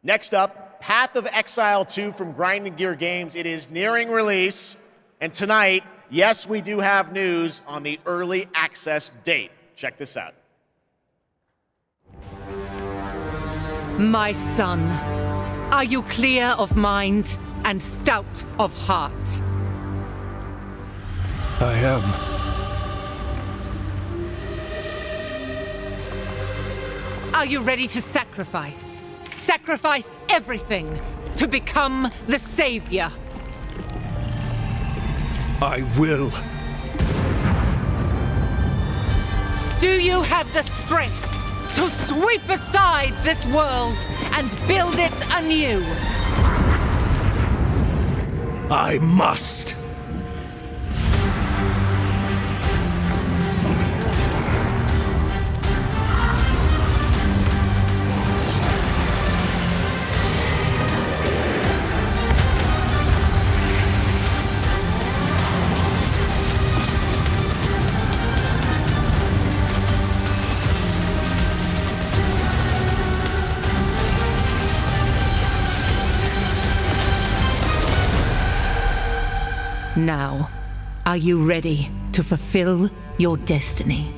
Next up, Path of Exile 2 from Grinding Gear Games. It is nearing release. And tonight, yes, we do have news on the early access date. Check this out. My son, are you clear of mind and stout of heart? I am. Are you ready to sacrifice? Sacrifice everything to become the savior? I will. Do you have the strength to sweep aside this world and build it anew? I must. Now, are you ready to fulfill your destiny?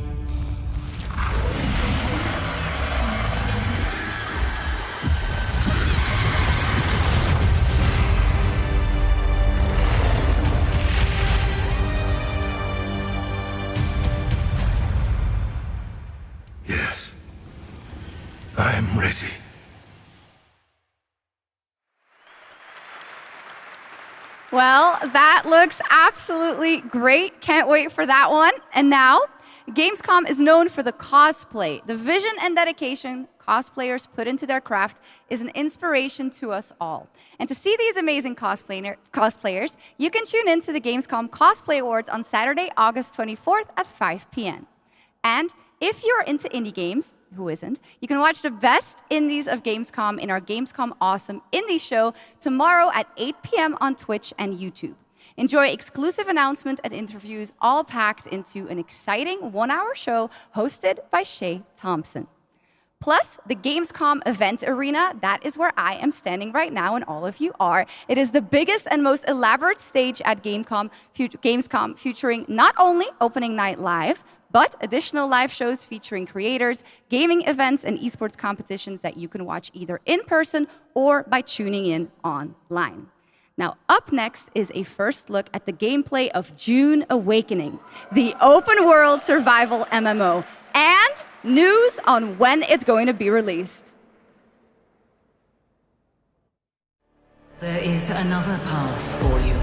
Yes, I am ready. Well, that looks absolutely great. Can't wait for that one. And now, Gamescom is known for the cosplay. The vision and dedication cosplayers put into their craft is an inspiration to us all. And to see these amazing cosplayers, you can tune in to the Gamescom Cosplay Awards on Saturday, August 24th at 5 p.m. And if you're into indie games, who isn't, you can watch the best indies of Gamescom in our Gamescom Awesome Indie Show tomorrow at 8 p.m. on Twitch and YouTube. Enjoy exclusive announcements and interviews all packed into an exciting one-hour show hosted by Shay Thompson. Plus, the Gamescom event arena, that is where I am standing right now and all of you are. It is the biggest and most elaborate stage at Gamescom featuring not only opening night live, but additional live shows featuring creators, gaming events, and esports competitions that you can watch either in person or by tuning in online. Now, up next is a first look at the gameplay of Dune Awakening, the open world survival MMO, and news on when it's going to be released. There is another path for you.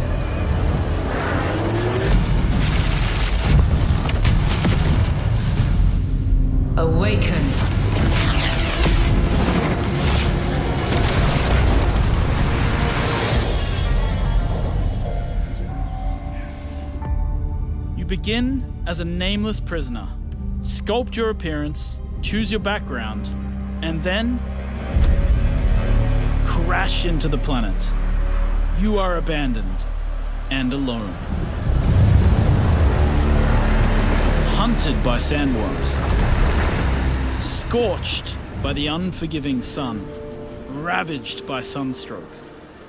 Awaken. You begin as a nameless prisoner. Sculpt your appearance, choose your background, and then crash into the planet. You are abandoned and alone. Hunted by sandworms. Scorched by the unforgiving sun. Ravaged by sunstroke.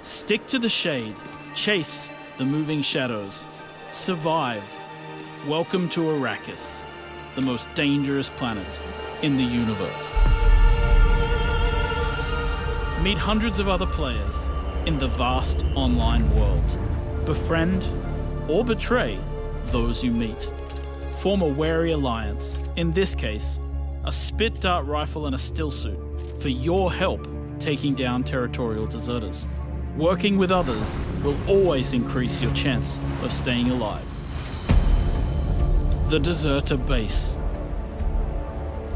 Stick to the shade. Chase the moving shadows. Survive. Welcome to Arrakis, the most dangerous planet in the universe. Meet hundreds of other players in the vast online world. Befriend or betray those you meet. Form a wary alliance, in this case, a spit dart rifle and a still suit, for your help taking down territorial deserters. Working with others will always increase your chance of staying alive. The Deserter Base.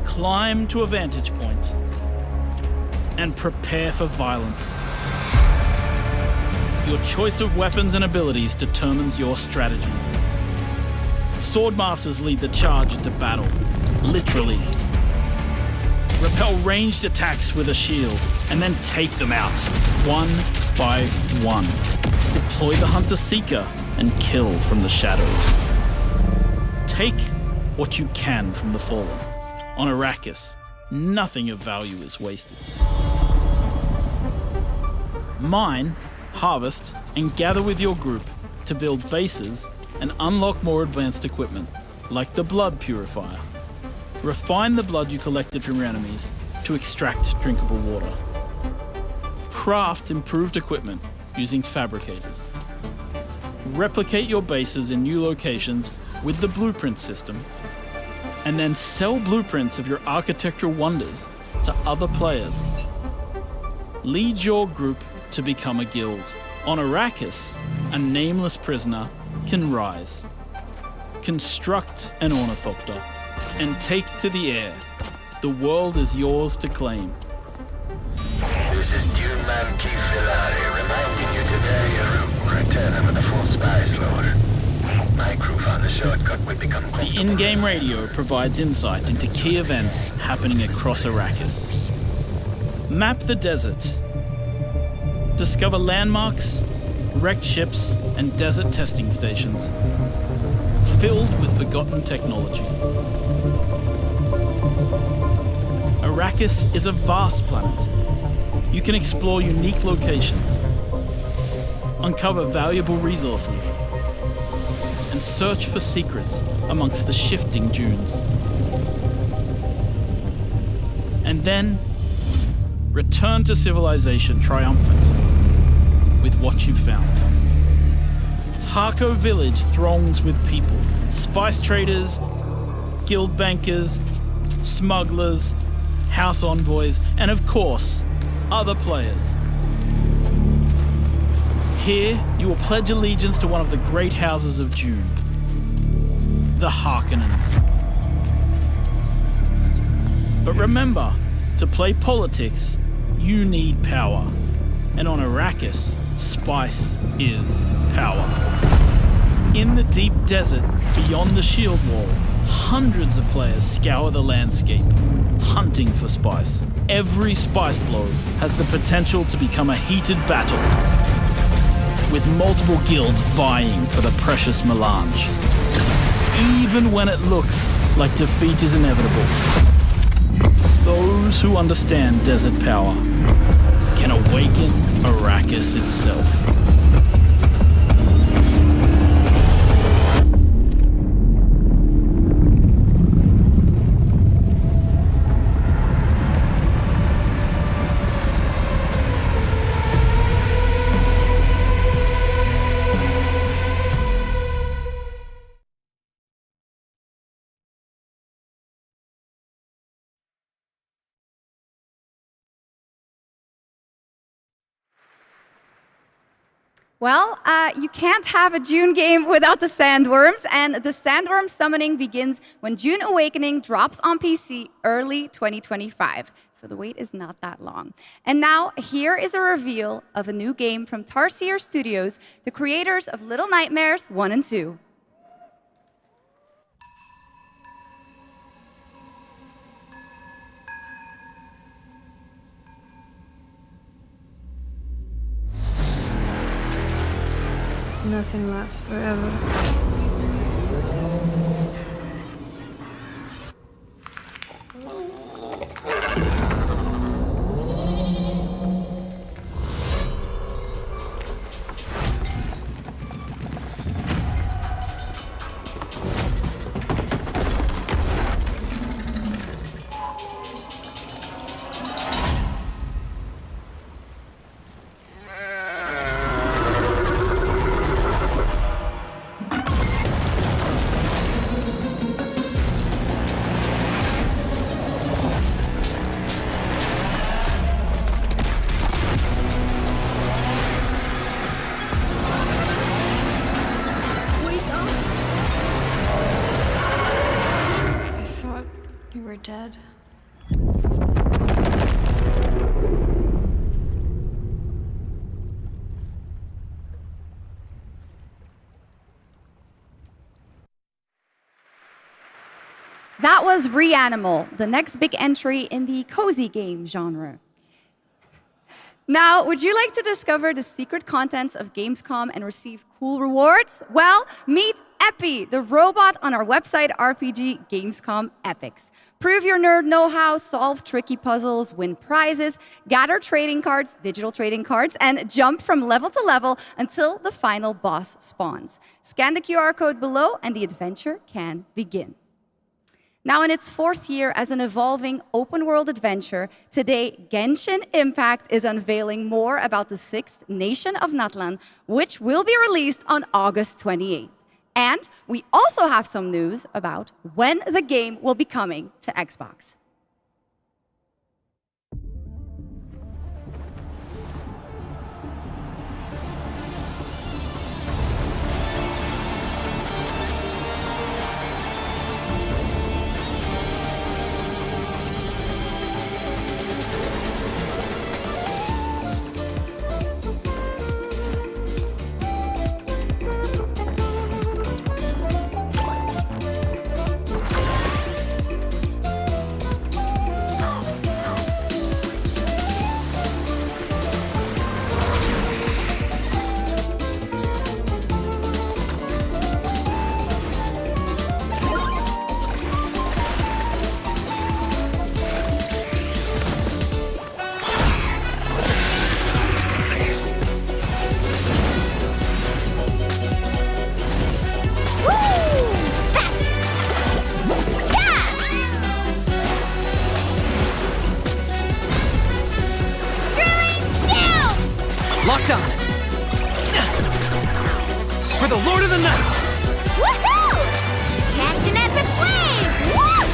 Climb to a vantage point and prepare for violence. Your choice of weapons and abilities determines your strategy. Swordmasters lead the charge into battle, literally. Repel ranged attacks with a shield and then take them out, one by one. Deploy the Hunter-Seeker and kill from the shadows. Take what you can from the Fallen. On Arrakis, nothing of value is wasted. Mine, harvest, and gather with your group to build bases and unlock more advanced equipment, like the Blood Purifier. Refine the blood you collected from your enemies to extract drinkable water. Craft improved equipment using fabricators. Replicate your bases in new locations with the blueprint system, and then sell blueprints of your architectural wonders to other players. Lead your group to become a guild. On Arrakis, a nameless prisoner can rise, construct an ornithopter, and take to the air. The world is yours to claim. This is Dune Man Keighley reminding you to vary your route. Return with a full spy slot. My crew found a shortcut would become comfortable. The in-game radio provides insight into key events happening across Arrakis. Map the desert. Discover landmarks, wrecked ships, and desert testing stations filled with forgotten technology. Arrakis is a vast planet. You can explore unique locations, uncover valuable resources, and search for secrets amongst the shifting dunes. And then, return to civilization triumphant with what you've found. Harko Village throngs with people, spice traders, guild bankers, smugglers, house envoys, and of course, other players. Here, you will pledge allegiance to one of the great houses of Dune, the Harkonnen. But remember, to play politics, you need power. And on Arrakis, spice is power. In the deep desert beyond the shield wall, hundreds of players scour the landscape, hunting for spice. Every spice blow has the potential to become a heated battle, with multiple guilds vying for the precious melange. Even when it looks like defeat is inevitable, those who understand desert power can awaken Arrakis itself. Well, you can't have a Dune game without the sandworms, and the sandworm summoning begins when Dune Awakening drops on PC early 2025. So the wait is not that long. And now, here is a reveal of a new game from Tarsier Studios, the creators of Little Nightmares 1 and 2. Nothing lasts forever. Dead. That was Reanimal, the next big entry in the cozy game genre. Now, would you like to discover the secret contents of Gamescom and receive cool rewards? Well, meet Epi, the robot on our website RPG Gamescom Epics. Prove your nerd know-how, solve tricky puzzles, win prizes, gather trading cards, digital trading cards, and jump from level to level until the final boss spawns. Scan the QR code below and the adventure can begin. Now, in its 4th year as an evolving open-world adventure, today Genshin Impact is unveiling more about the 6th nation of Natlan, which will be released on August 28th. And we also have some news about when the game will be coming to Xbox. Locked on. For the Lord of the Night. Woohoo! Catch an epic wave! Whoosh!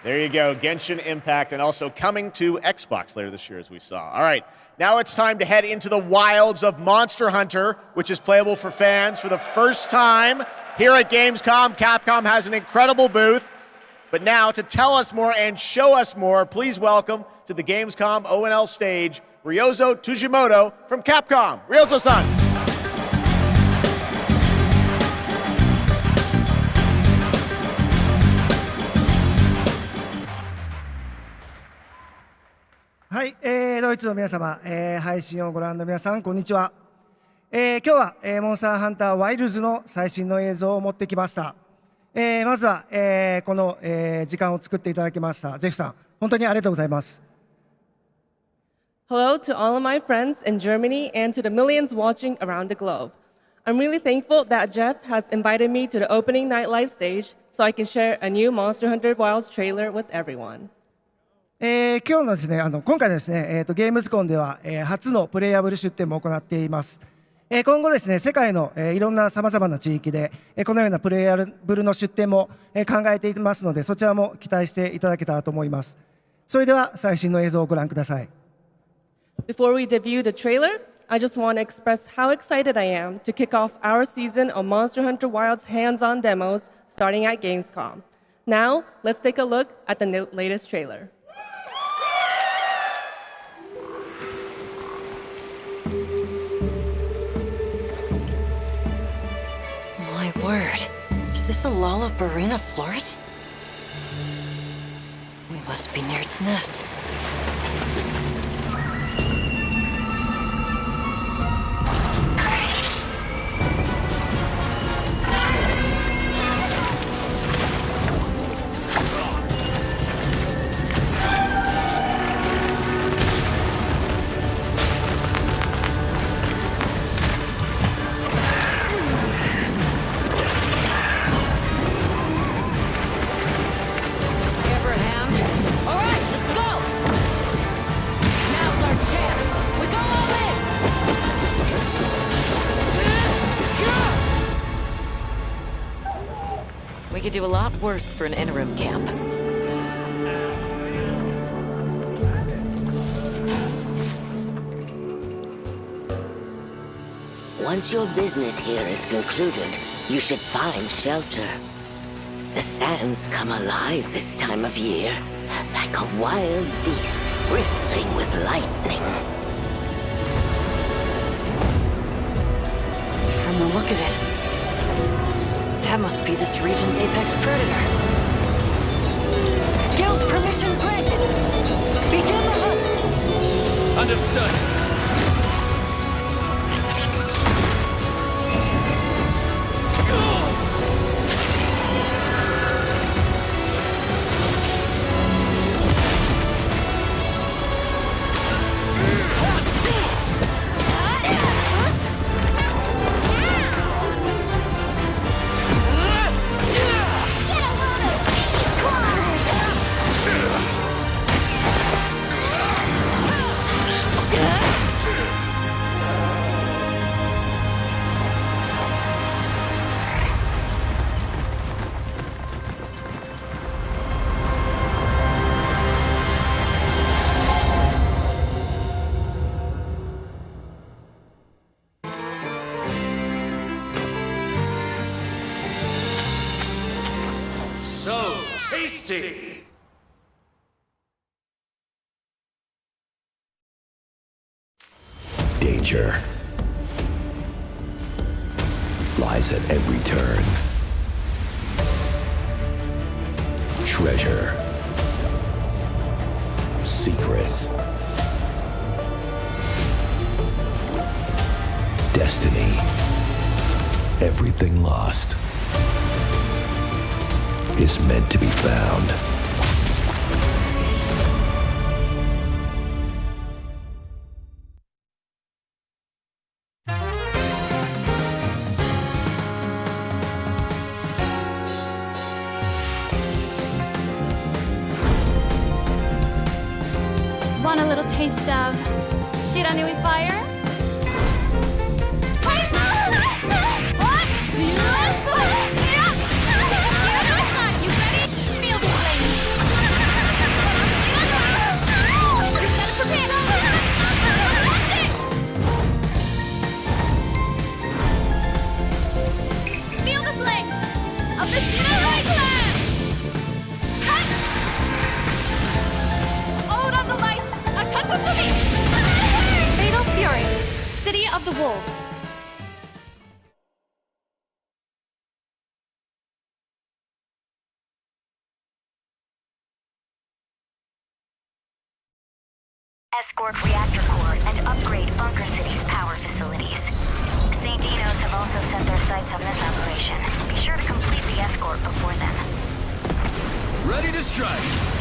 There you go, Genshin Impact, and also coming to Xbox later this year, as we saw. All right, now it's time to head into the wilds of Monster Hunter, which is playable for fans for the first time here at Gamescom. Capcom has an incredible booth. But now, to tell us more and show us more, please welcome to the Gamescom ONL stage, Ryozo Tujimoto from Capcom. Ryozo-san.はい、ドイツの皆様、配信をご覧の皆さん、こんにちは。今日は、モンスターハンターワイルズの最新の映像を持ってきました。まずは、この、時間を作っていただきましたジェフさん、本当にありがとうございます。Hello to all of my friends in Germany and to the millions watching around the globe. I'm really thankful that Geoff has invited me to the opening night live stage so I can share a new Monster Hunter Wilds trailer with everyone. 今日のですね、今回のですね、ゲームズコンでは、初のプレイヤブル出展も行っています。今後ですね、世界の、いろんなさまざまな地域で、このようなプレイヤブルの出展も、考えていますので、そちらも期待していただけたらと思います。それでは最新の映像をご覧ください。Before we debut the trailer, I just want to express how excited I am to kick off our season of Monster Hunter Wilds hands-on demos starting at Gamescom. Now, let's take a look at the latest trailer. My word, is this a Lollabarina floret? We must be near its nest. We could do a lot worse for an interim camp. Once your business here is concluded, You should find shelter. The sands come alive this time of year, like a wild beast bristling with lightning. From the look of it, that must be this region's apex predator. Guild permission granted. Begin the hunt. Understood. Tasty! Danger lies at every turn. Treasure, secret, destiny, everything lost is meant to be found. Want a little taste of Shiranui fire? Fatal Fury, City of the Wolves. Escort reactor core and upgrade Bunker City's power facilities. St. Dino's have also set their sights on this operation. Be sure to complete the escort before then. Ready to strike!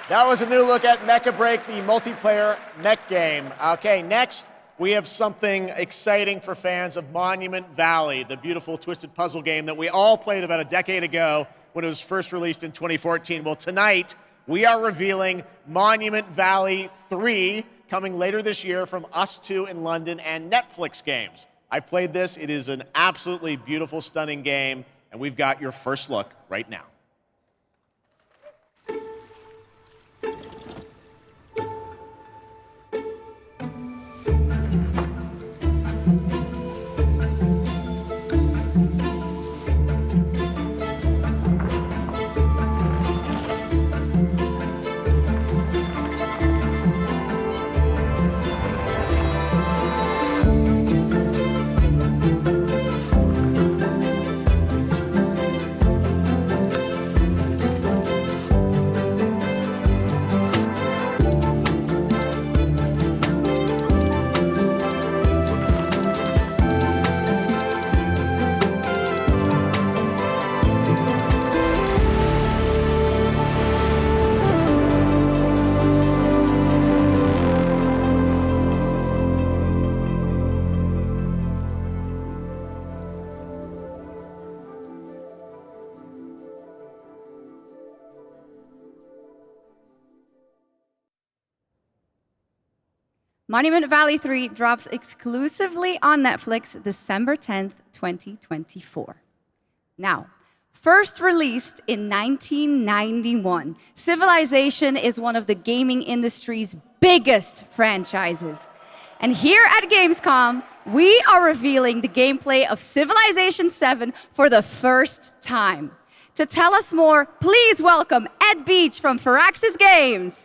That was a new look at Mecha Break, the multiplayer mech game. Okay, next we have something exciting for fans of Monument Valley, the beautiful twisted puzzle game that we all played about a decade ago when it was first released in 2014. Well, tonight we are revealing Monument Valley 3, coming later this year from Us 2 in London and Netflix Games. I played this. It is an absolutely beautiful, stunning game, and we've got your first look right now. Monument Valley 3 drops exclusively on Netflix December 10th, 2024. Now, first released in 1991, Civilization is one of the gaming industry's biggest franchises. And here at Gamescom, we are revealing the gameplay of Civilization VII for the first time. To tell us more, please welcome Ed Beach from Firaxis Games.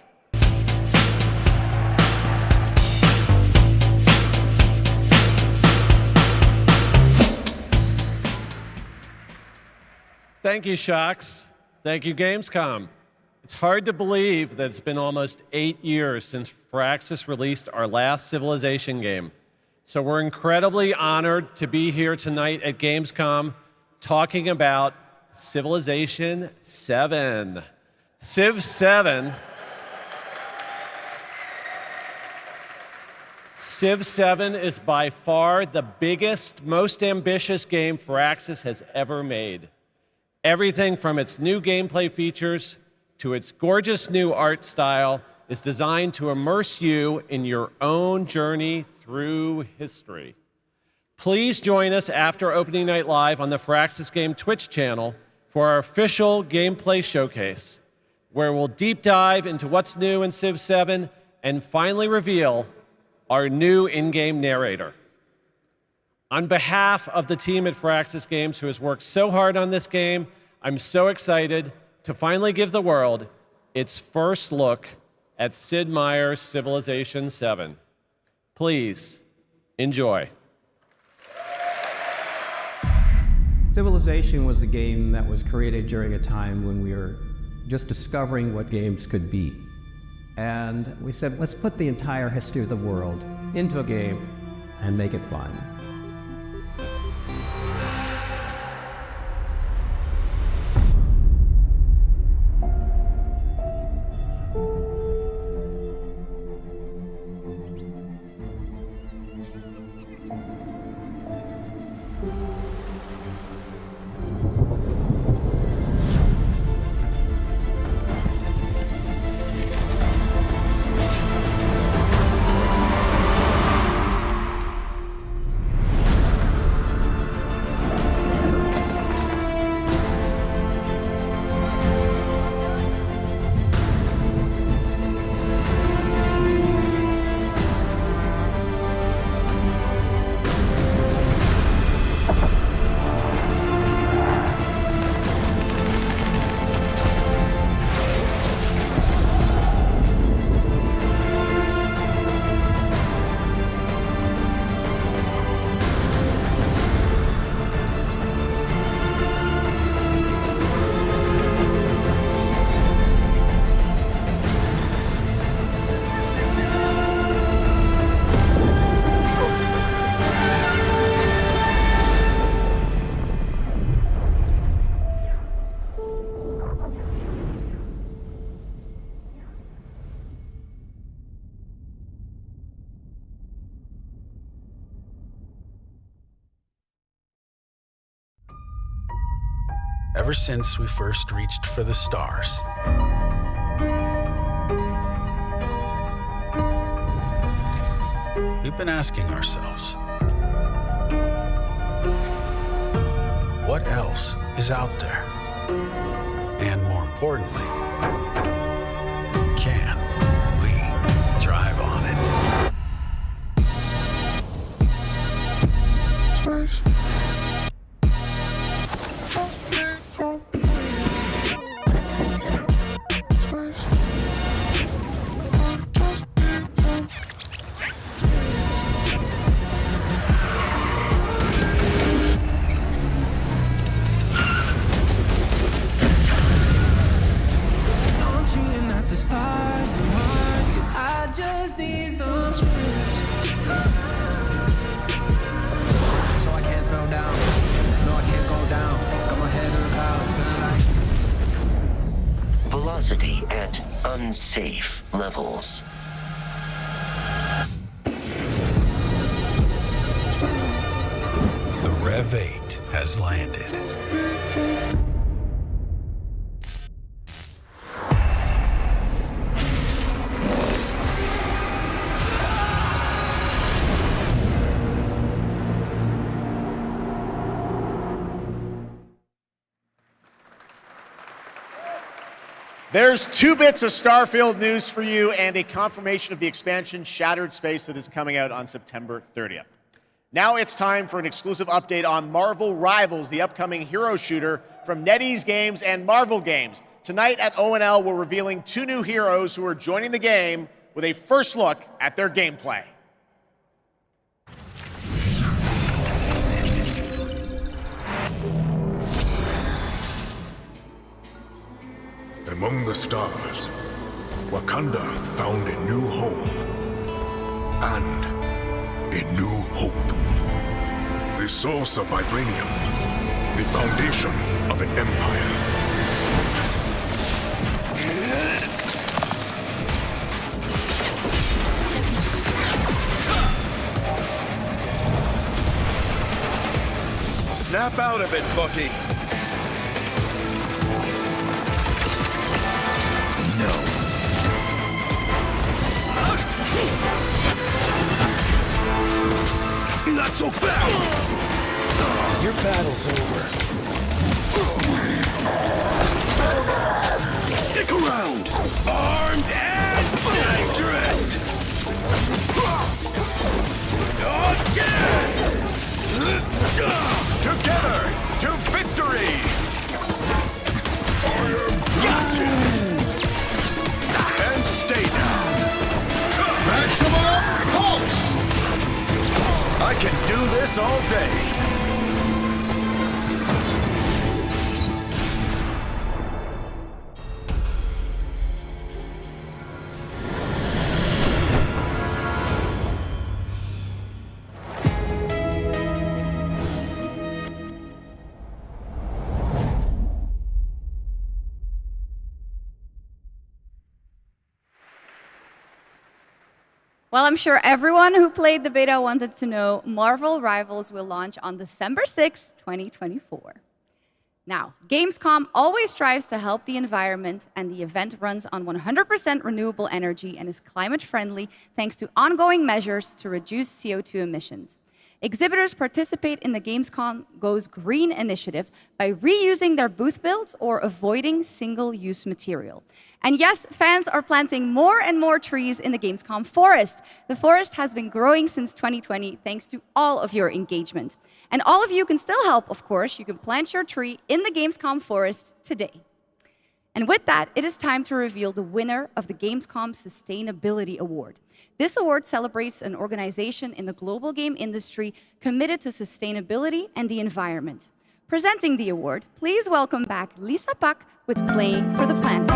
Thank you, Shocks. Thank you, Gamescom. It's hard to believe that it's been almost 8 years since Firaxis released our last Civilization game. So we're incredibly honored to be here tonight at Gamescom talking about Civilization VII. Civ 7. Civ 7 is by far the biggest, most ambitious game Firaxis has ever made. Everything from its new gameplay features to its gorgeous new art style is designed to immerse you in your own journey through history. Please join us after opening night live on the Firaxis Game Twitch channel for our official gameplay showcase, where we'll deep dive into what's new in Civ 7 and finally reveal our new in-game narrator. On behalf of the team at Firaxis Games who has worked so hard on this game, I'm so excited to finally give the world its first look at Sid Meier's Civilization VII. Please, enjoy. Civilization was a game that was created during a time when we were just discovering what games could be. And we said, let's put the entire history of the world into a game and make it fun. Ever since we first reached for the stars, we've been asking ourselves, what else is out there? And more importantly, can we drive on it? Space. Velocity at unsafe levels. The Rev 8 has landed. There's 2 bits of Starfield news for you and a confirmation of the expansion Shattered Space that is coming out on September 30th. Now it's time for an exclusive update on Marvel Rivals, the upcoming hero shooter from NetEase Games and Marvel Games. Tonight at ONL, we're revealing 2 new heroes who are joining the game with a first look at their gameplay. Among the stars, Wakanda found a new home and a new hope. The source of vibranium, the foundation of an empire. Snap out of it, Bucky. Not so fast! Your battle's over. Stick around! Armed and dangerous! Again! Together to victory! Gotcha! And stay down! Maximum pulse! I can do this all day. Well, I'm sure everyone who played the beta wanted to know Marvel Rivals will launch on December 6th, 2024. Now, Gamescom always strives to help the environment, and the event runs on 100% renewable energy and is climate friendly thanks to ongoing measures to reduce CO2 emissions. Exhibitors participate in the Gamescom Goes Green initiative by reusing their booth builds or avoiding single-use material. And yes, fans are planting more and more trees in the Gamescom forest. The forest has been growing since 2020 thanks to all of your engagement. And all of you can still help, of course. You can plant your tree in the Gamescom forest today. And with that, it is time to reveal the winner of the Gamescom Sustainability Award. This award celebrates an organization in the global game industry committed to sustainability and the environment. Presenting the award, please welcome back Lisa Pak with Playing for the Planet.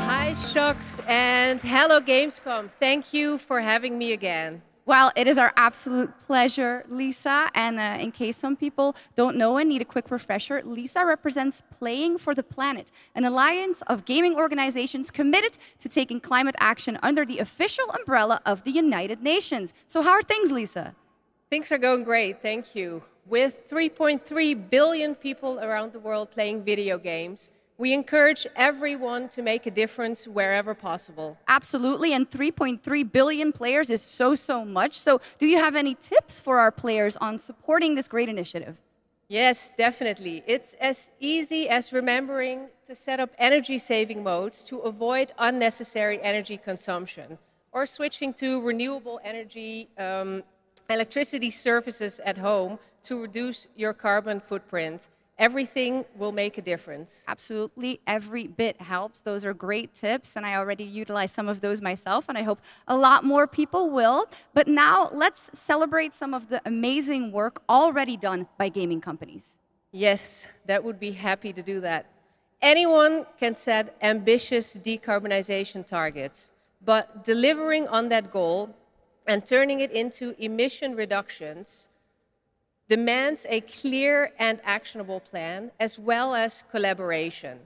Hi, Shux, and hello, Gamescom. Thank you for having me again. Well, it is our absolute pleasure, Lisa. And in case some people don't know and need a quick refresher, Lisa represents Playing for the Planet, an alliance of gaming organizations committed to taking climate action under the official umbrella of the United Nations. So how are things, Lisa? Things are going great, thank you. With 3.3 billion people around the world playing video games, we encourage everyone to make a difference wherever possible. Absolutely, and 3.3 billion players is so much. So do you have any tips for our players on supporting this great initiative? Yes, definitely. It's as easy as remembering to set up energy-saving modes to avoid unnecessary energy consumption, or switching to renewable energy electricity services at home to reduce your carbon footprint. Everything will make a difference. Absolutely, every bit helps. Those are great tips, and I already utilize some of those myself, and I hope a lot more people will. But now let's celebrate some of the amazing work already done by gaming companies. Yes, that would be happy to do that. Anyone can set ambitious decarbonization targets, but delivering on that goal and turning it into emission reductions demands a clear and actionable plan, as well as collaboration.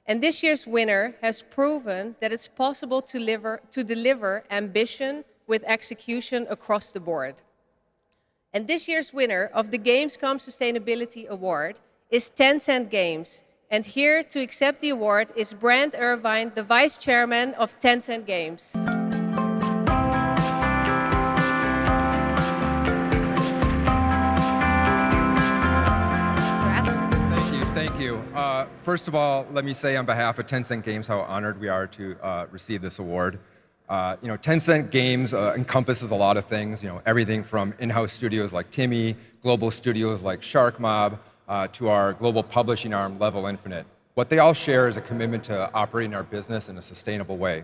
And this year's winner has proven that it's possible to deliver ambition with execution across the board. And this year's winner of the Gamescom Sustainability Award is Tencent Games. And here to accept the award is Brand Irvine, the Vice Chairman of Tencent Games. Thank you. First of all, let me say on behalf of Tencent Games how honored we are to receive this award. Tencent Games encompasses a lot of things, everything from in-house studios like Timmy, global studios like Sharkmob, to our global publishing arm, Level Infinite. What they all share is a commitment to operating our business in a sustainable way.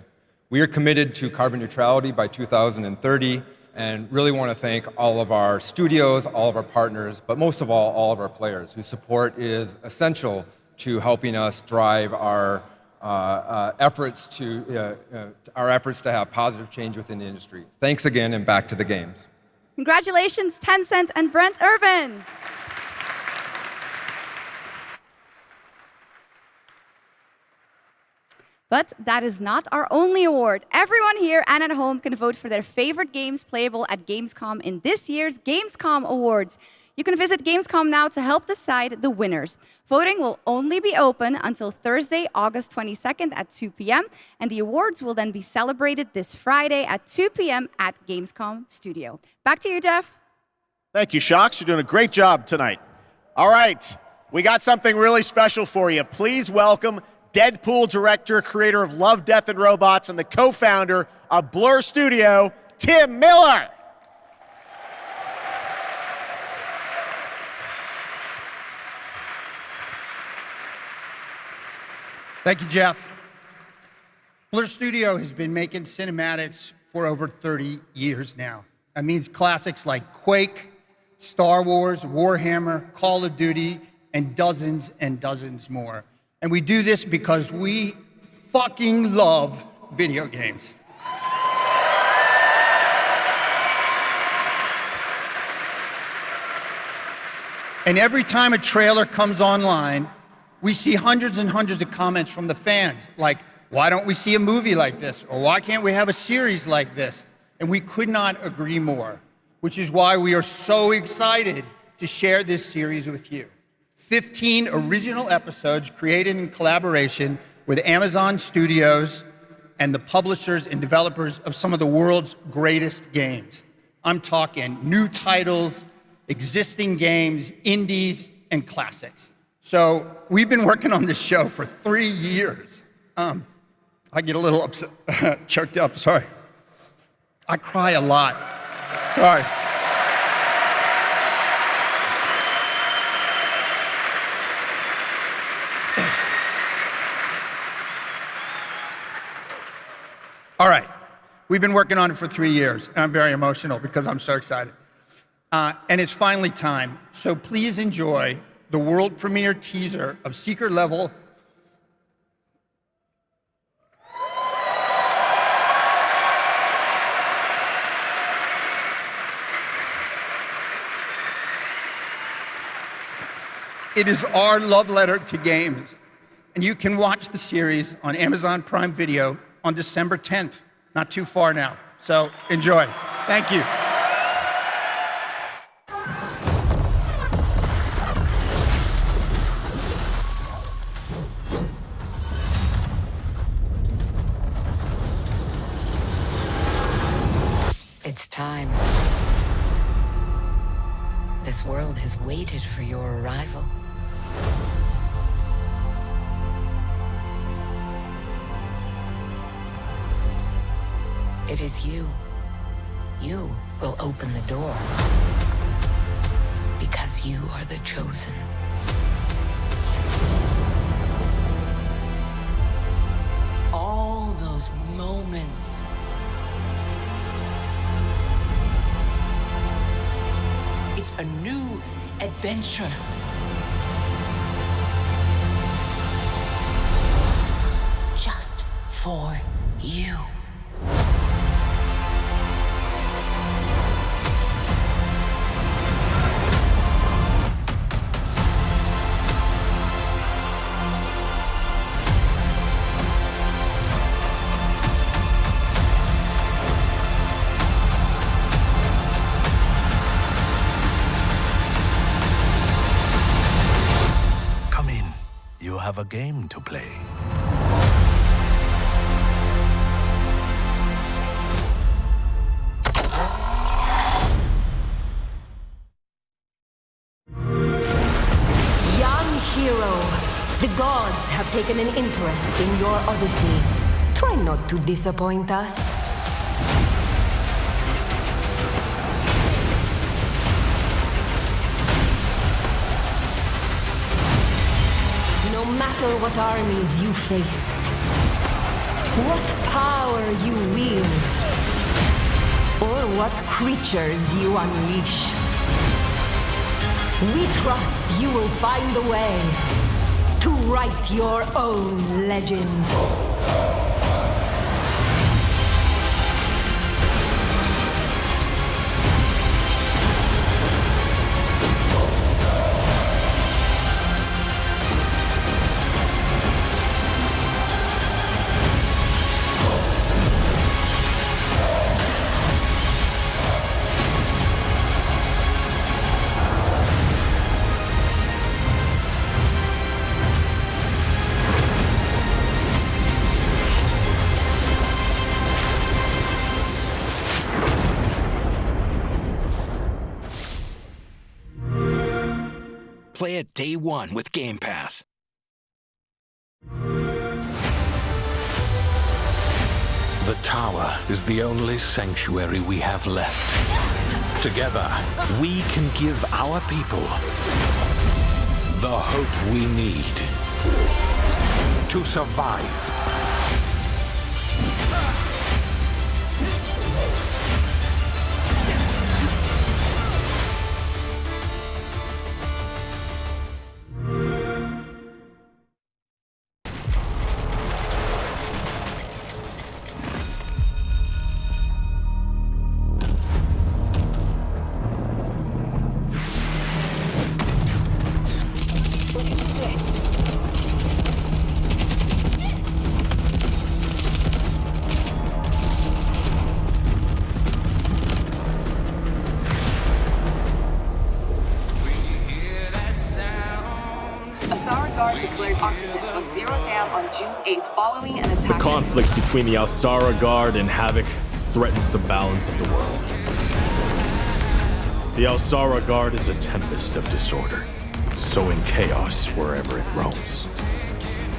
We are committed to carbon neutrality by 2030, and really want to thank all of our studios, all of our partners, but most of all of our players, whose support is essential to helping us drive our efforts to have positive change within the industry. Thanks again, and back to the games. Congratulations, Tencent and Brent Irvin. But that is not our only award. Everyone here and at home can vote for their favorite games playable at Gamescom in this year's Gamescom Awards. You can visit Gamescom now to help decide the winners. Voting will only be open until Thursday, August 22nd at 2 p.m. And the awards will then be celebrated this Friday at 2 p.m. at Gamescom Studio. Back to you, Geoff. Thank you, Shocks. You're doing a great job tonight. All right, we got something really special for you. Please welcome Deadpool director, creator of Love, Death, and Robots, and the co-founder of Blur Studio, Tim Miller. Thank you, Jeff. Blur Studio has been making cinematics for over 30 years now. That means classics like Quake, Star Wars, Warhammer, Call of Duty, and dozens more. And we do this because we fucking love video games. And every time a trailer comes online, we see hundreds and hundreds of comments from the fans, like, why don't we see a movie like this? Or why can't we have a series like this? And we could not agree more, which is why we are so excited to share this series with you. 15 original episodes created in collaboration with Amazon Studios and the publishers and developers of some of the world's greatest games. I'm talking new titles, existing games, indies, and classics. So we've been working on this show for 3 years. I get a little upset, choked up, sorry. I cry a lot, sorry. All right, we've been working on it for 3 years, and I'm very emotional because I'm so excited. And it's finally time, so please enjoy the world premiere teaser of Secret Level. It is our love letter to games, and you can watch the series on Amazon Prime Video on December 10th, not too far now. So enjoy. Thank you. It's time. This world has waited for your arrival. It is you. You will open the door. Because you are the chosen. All those moments. It's a new adventure. Just for you. Have a game to play. Young hero. taken an interest in your odyssey. Try not to disappoint us. No matter what armies you face, what power you wield, or what creatures you unleash, we trust you will find a way to write your own legend. Play it day one with Game Pass. The tower is the only sanctuary we have left. Together, we can give our people the hope we need to survive. The conflict between the Alsara Guard and Havoc threatens the balance of the world. The Alsara Guard is a tempest of disorder, sowing chaos wherever it roams.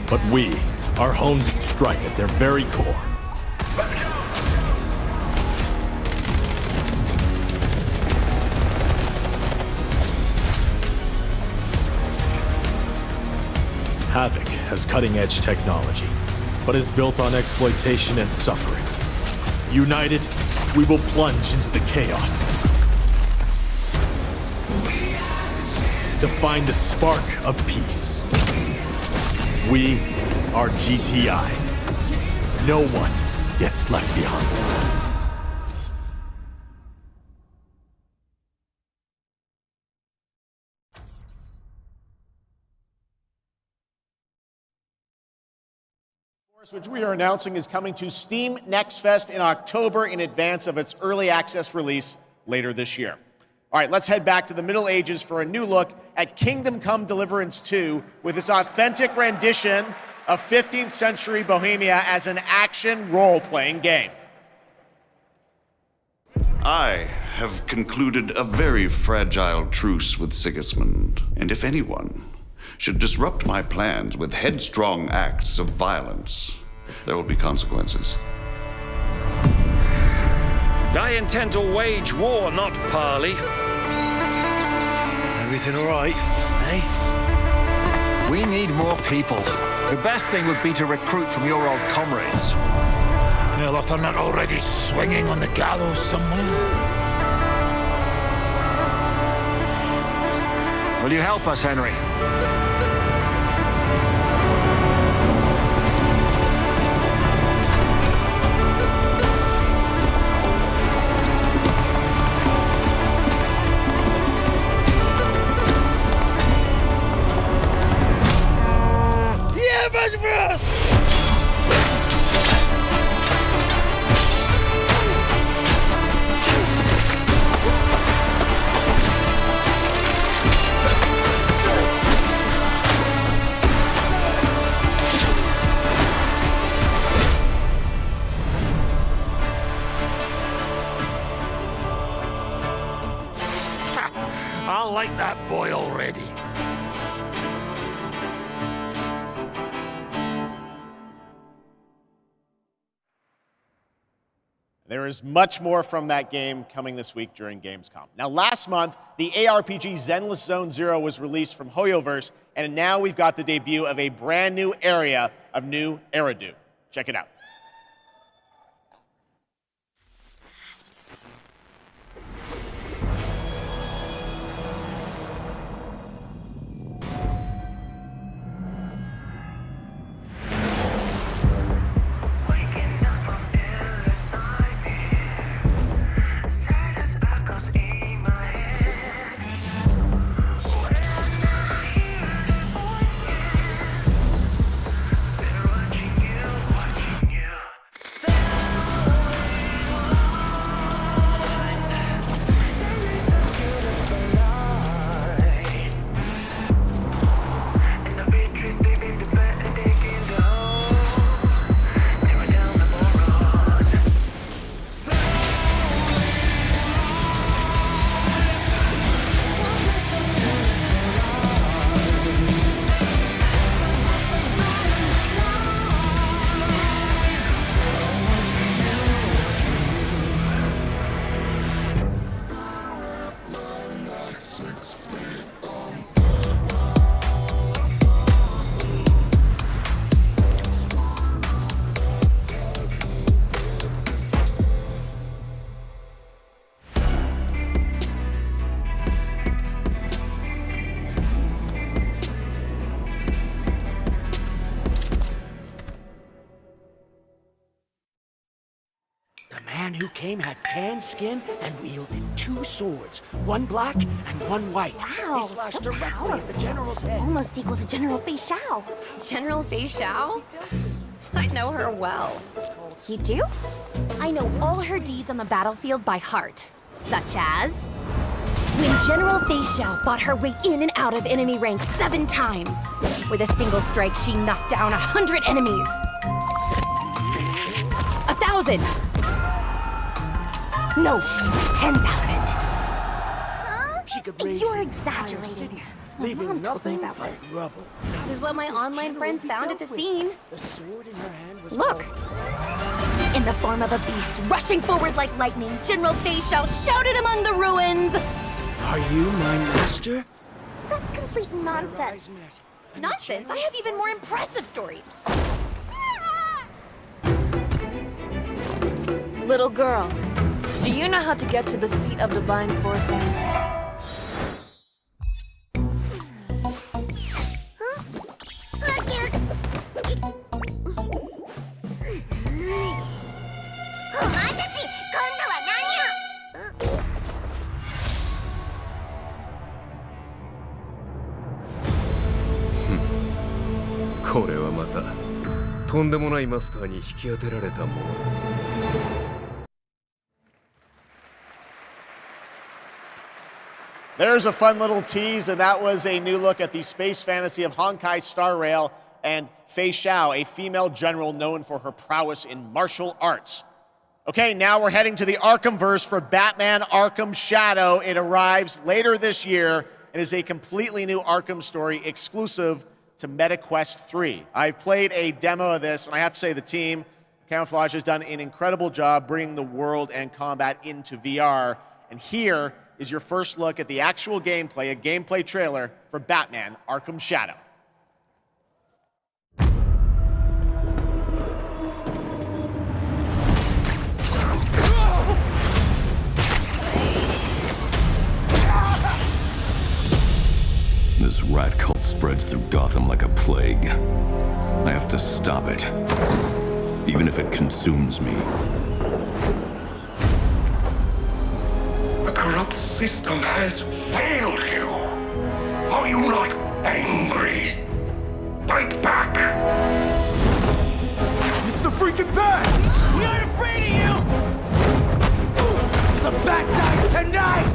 But we are home to strike at their very core. Havoc has cutting-edge technology, but is built on exploitation and suffering. United, we will plunge into the chaos to find a spark of peace. We are GTI. No one gets left behind. Which we are announcing is coming to Steam Next Fest in October in advance of its early access release later this year. All right, let's head back to the Middle Ages for a new look at Kingdom Come Deliverance 2 with its authentic rendition of 15th century Bohemia as an action role-playing game. I have concluded a very fragile truce with Sigismund, and if anyone should disrupt my plans with headstrong acts of violence, there will be consequences. I intend to wage war, not parley. Everything all right, eh? We need more people. The best thing would be to recruit from your old comrades. Well, if they're not already swinging on the gallows somewhere. Will you help us, Henry? I like that boy already. There is much more from that game coming this week during Gamescom. Now, last month, the ARPG Zenless Zone Zero was released from Hoyoverse, and now we've got the debut of a brand new area of New Eridu. Check it out. Who came had tan skin and wielded 2 swords, one black and one white. Wow, they slashed so directly at the general's head. Almost equal to General Fei Xiao. General Fei Xiao? I know her well. You do? I know all her deeds on the battlefield by heart, such as when General Fei Xiao fought her way in and out of enemy ranks 7 times. With a single strike, she knocked down 100 enemies. 1,000. No, 10,000. She could raise You're entire exaggerating. cities, My leaving mom told me nothing about but this. rubble. This is what my online friends found at the scene. The sword in her hand was Look! In the form of a beast, rushing forward like lightning, General Fei Xiao shouted among the ruins! Are you my master? That's complete nonsense. Nonsense? I have even more impressive stories. Little girl, do you know how to get to the seat of divine foresight? There's a fun little tease, and that was a new look at the space fantasy of Honkai Star Rail and Fei Xiao, a female general known for her prowess in martial arts. Okay, now we're heading to the Arkhamverse for Batman Arkham Shadow. It arrives later this year and is a completely new Arkham story exclusive to MetaQuest 3. I've played a demo of this, and I have to say the team, Camouflage, has done an incredible job bringing the world and combat into VR. And here is your first look at the actual gameplay, a gameplay trailer for Batman Arkham Shadow. This rat cult spreads through Gotham like a plague. I have to stop it, even if it consumes me. The corrupt system has failed you. Are you not angry? Fight back! It's the freaking Bat! We aren't afraid of you! The Bat dies tonight!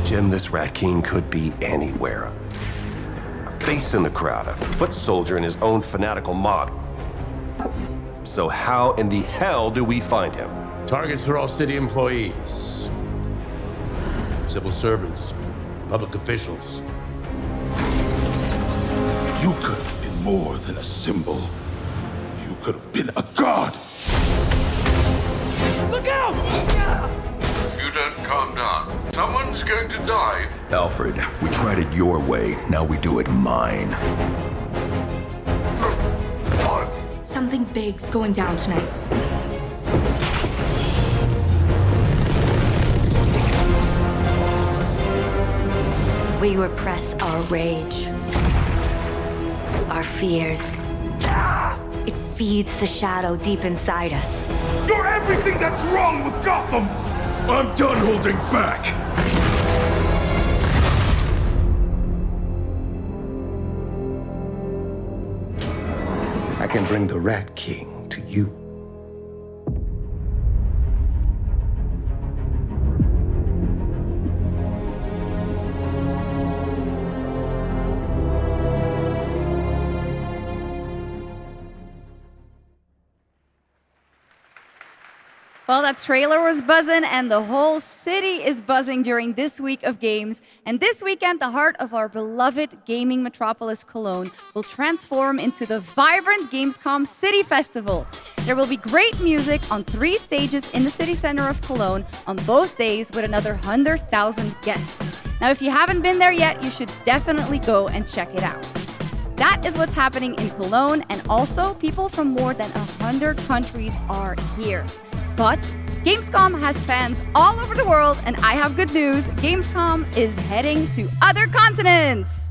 Jim, this Rat King could be anywhere. A face in the crowd, a foot soldier in his own fanatical mob. So how in the hell do we find him? Targets are all city employees, civil servants, public officials. You could have been more than a symbol. You could have been a god. Look out! If you don't calm down, someone's going to die. Alfred, we tried it your way, now we do it mine. Something big's going down tonight. We repress our rage, our fears. It feeds the shadow deep inside us. You're everything that's wrong with Gotham! I'm done holding back! I can bring the Rat King to you. Well, that trailer was buzzing, and the whole city is buzzing during this week of games. And this weekend, the heart of our beloved gaming metropolis, Cologne, will transform into the vibrant Gamescom City Festival. There will be great music on 3 stages in the city center of Cologne on both days with another 100,000 guests. Now, if you haven't been there yet, you should definitely go and check it out. That is what's happening in Cologne, and also people from more than 100 countries are here. But Gamescom has fans all over the world, and I have good news. Gamescom is heading to other continents.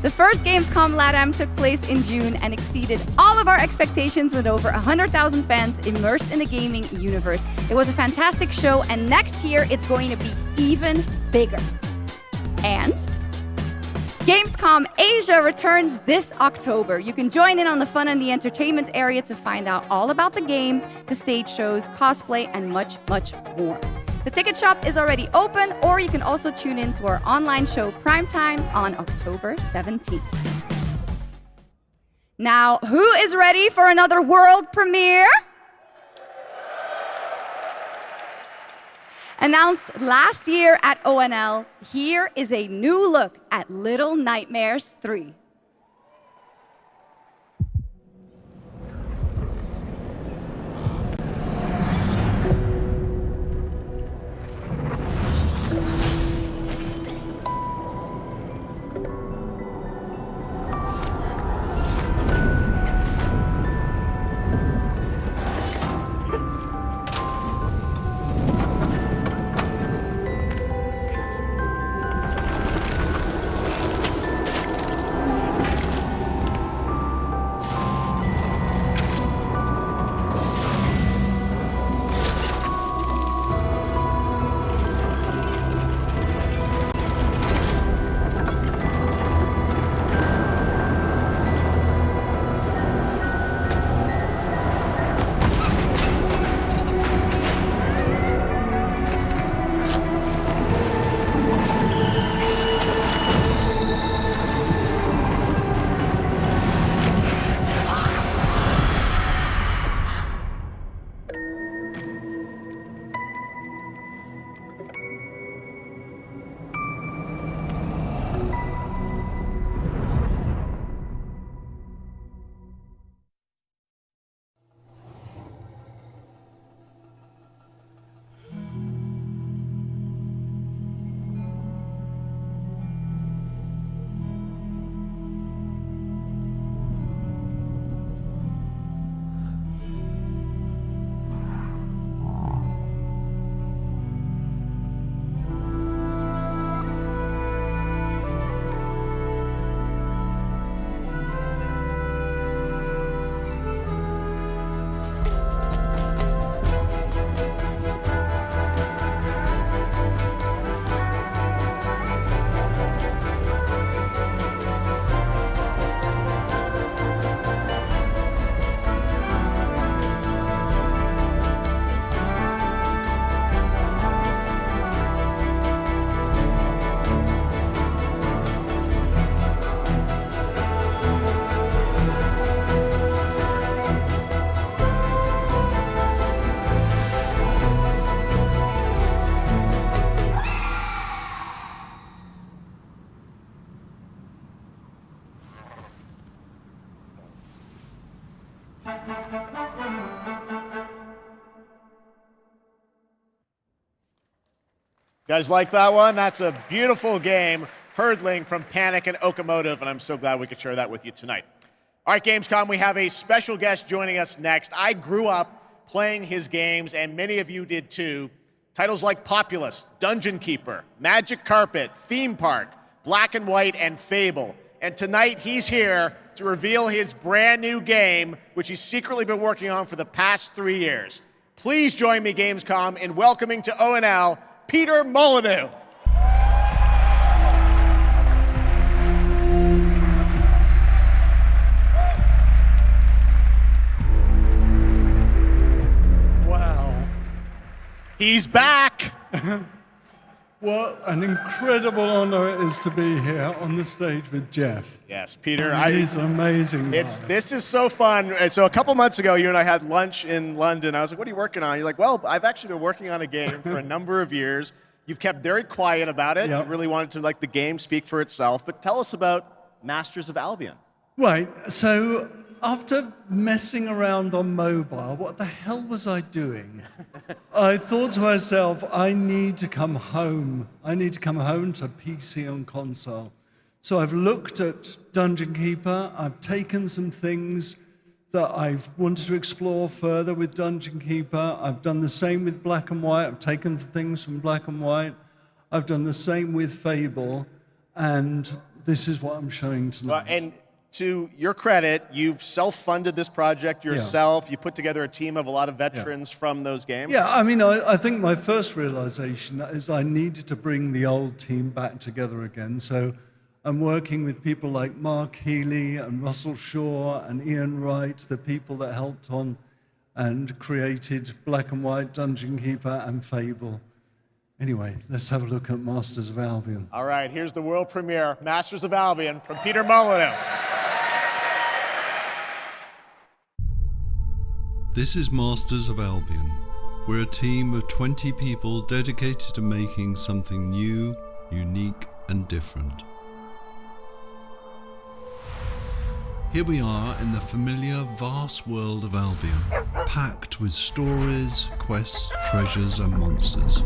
The first Gamescom LATAM took place in June and exceeded all of our expectations with over 100,000 fans immersed in the gaming universe. It was a fantastic show, and next year it's going to be even bigger. And Gamescom Asia returns this October. You can join in on the fun and the entertainment area to find out all about the games, the stage shows, cosplay, and much, much more. The ticket shop is already open, or you can also tune in to our online show Primetime on October 17th. Now, who is ready for another world premiere? Announced last year at ONL, here is a new look at Little Nightmares 3. Guys like that one? That's a beautiful game, Hurdling from Panic and Okamotive, and I'm so glad we could share that with you tonight. All right, Gamescom, we have a special guest joining us next. I grew up playing his games, and many of you did too. Titles like Populous, Dungeon Keeper, Magic Carpet, Theme Park, Black and White, and Fable. And tonight he's here to reveal his brand new game, which he's secretly been working on for the past 3 years. Please join me, Gamescom, in welcoming to ONL, Peter Molyneux. Wow. He's back. What an incredible honor it is to be here on the stage with Geoff. Yes, Peter. He's an amazing guy. This is so fun. So a couple months ago, you and I had lunch in London. I was like, what are you working on? You're like, well, I've actually been working on a game for a number of years. You've kept very quiet about it. Yep. You really wanted to let the game speak for itself. But tell us about Masters of Albion. Right, so after messing around on mobile, what the hell was I doing? I thought to myself, I need to come home. I need to come home to PC and console. So I've looked at Dungeon Keeper. I've taken some things that I've wanted to explore further with Dungeon Keeper. I've done the same with Black and White. I've taken things from Black and White. I've done the same with Fable. And this is what I'm showing tonight. And to your credit, you've self-funded this project yourself. Yeah. You put together a team of a lot of veterans from those games. Yeah, I mean, I think my first realization is I needed to bring the old team back together again. So I'm working with people like Mark Healy and Russell Shaw and Ian Wright, the people that helped on and created Black and White, Dungeon Keeper, and Fable. Anyway, let's have a look at Masters of Albion. All right, here's the world premiere, Masters of Albion, from Peter Molyneux. This is Masters of Albion. We're a team of 20 people dedicated to making something new, unique, and different. Here we are in the familiar, vast world of Albion, packed with stories, quests, treasures, and monsters.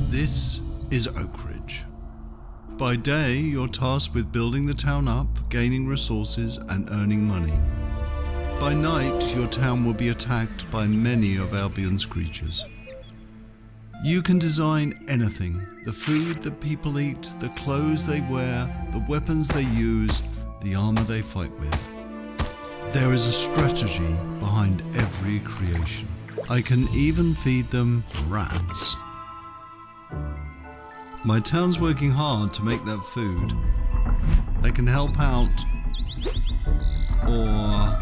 This is Oakridge. By day, you're tasked with building the town up, gaining resources, and earning money. By night, your town will be attacked by many of Albion's creatures. You can design anything: the food that people eat, the clothes they wear, the weapons they use, the armor they fight with. There is a strategy behind every creation. I can even feed them rats. My town's working hard to make that food. I can help out, or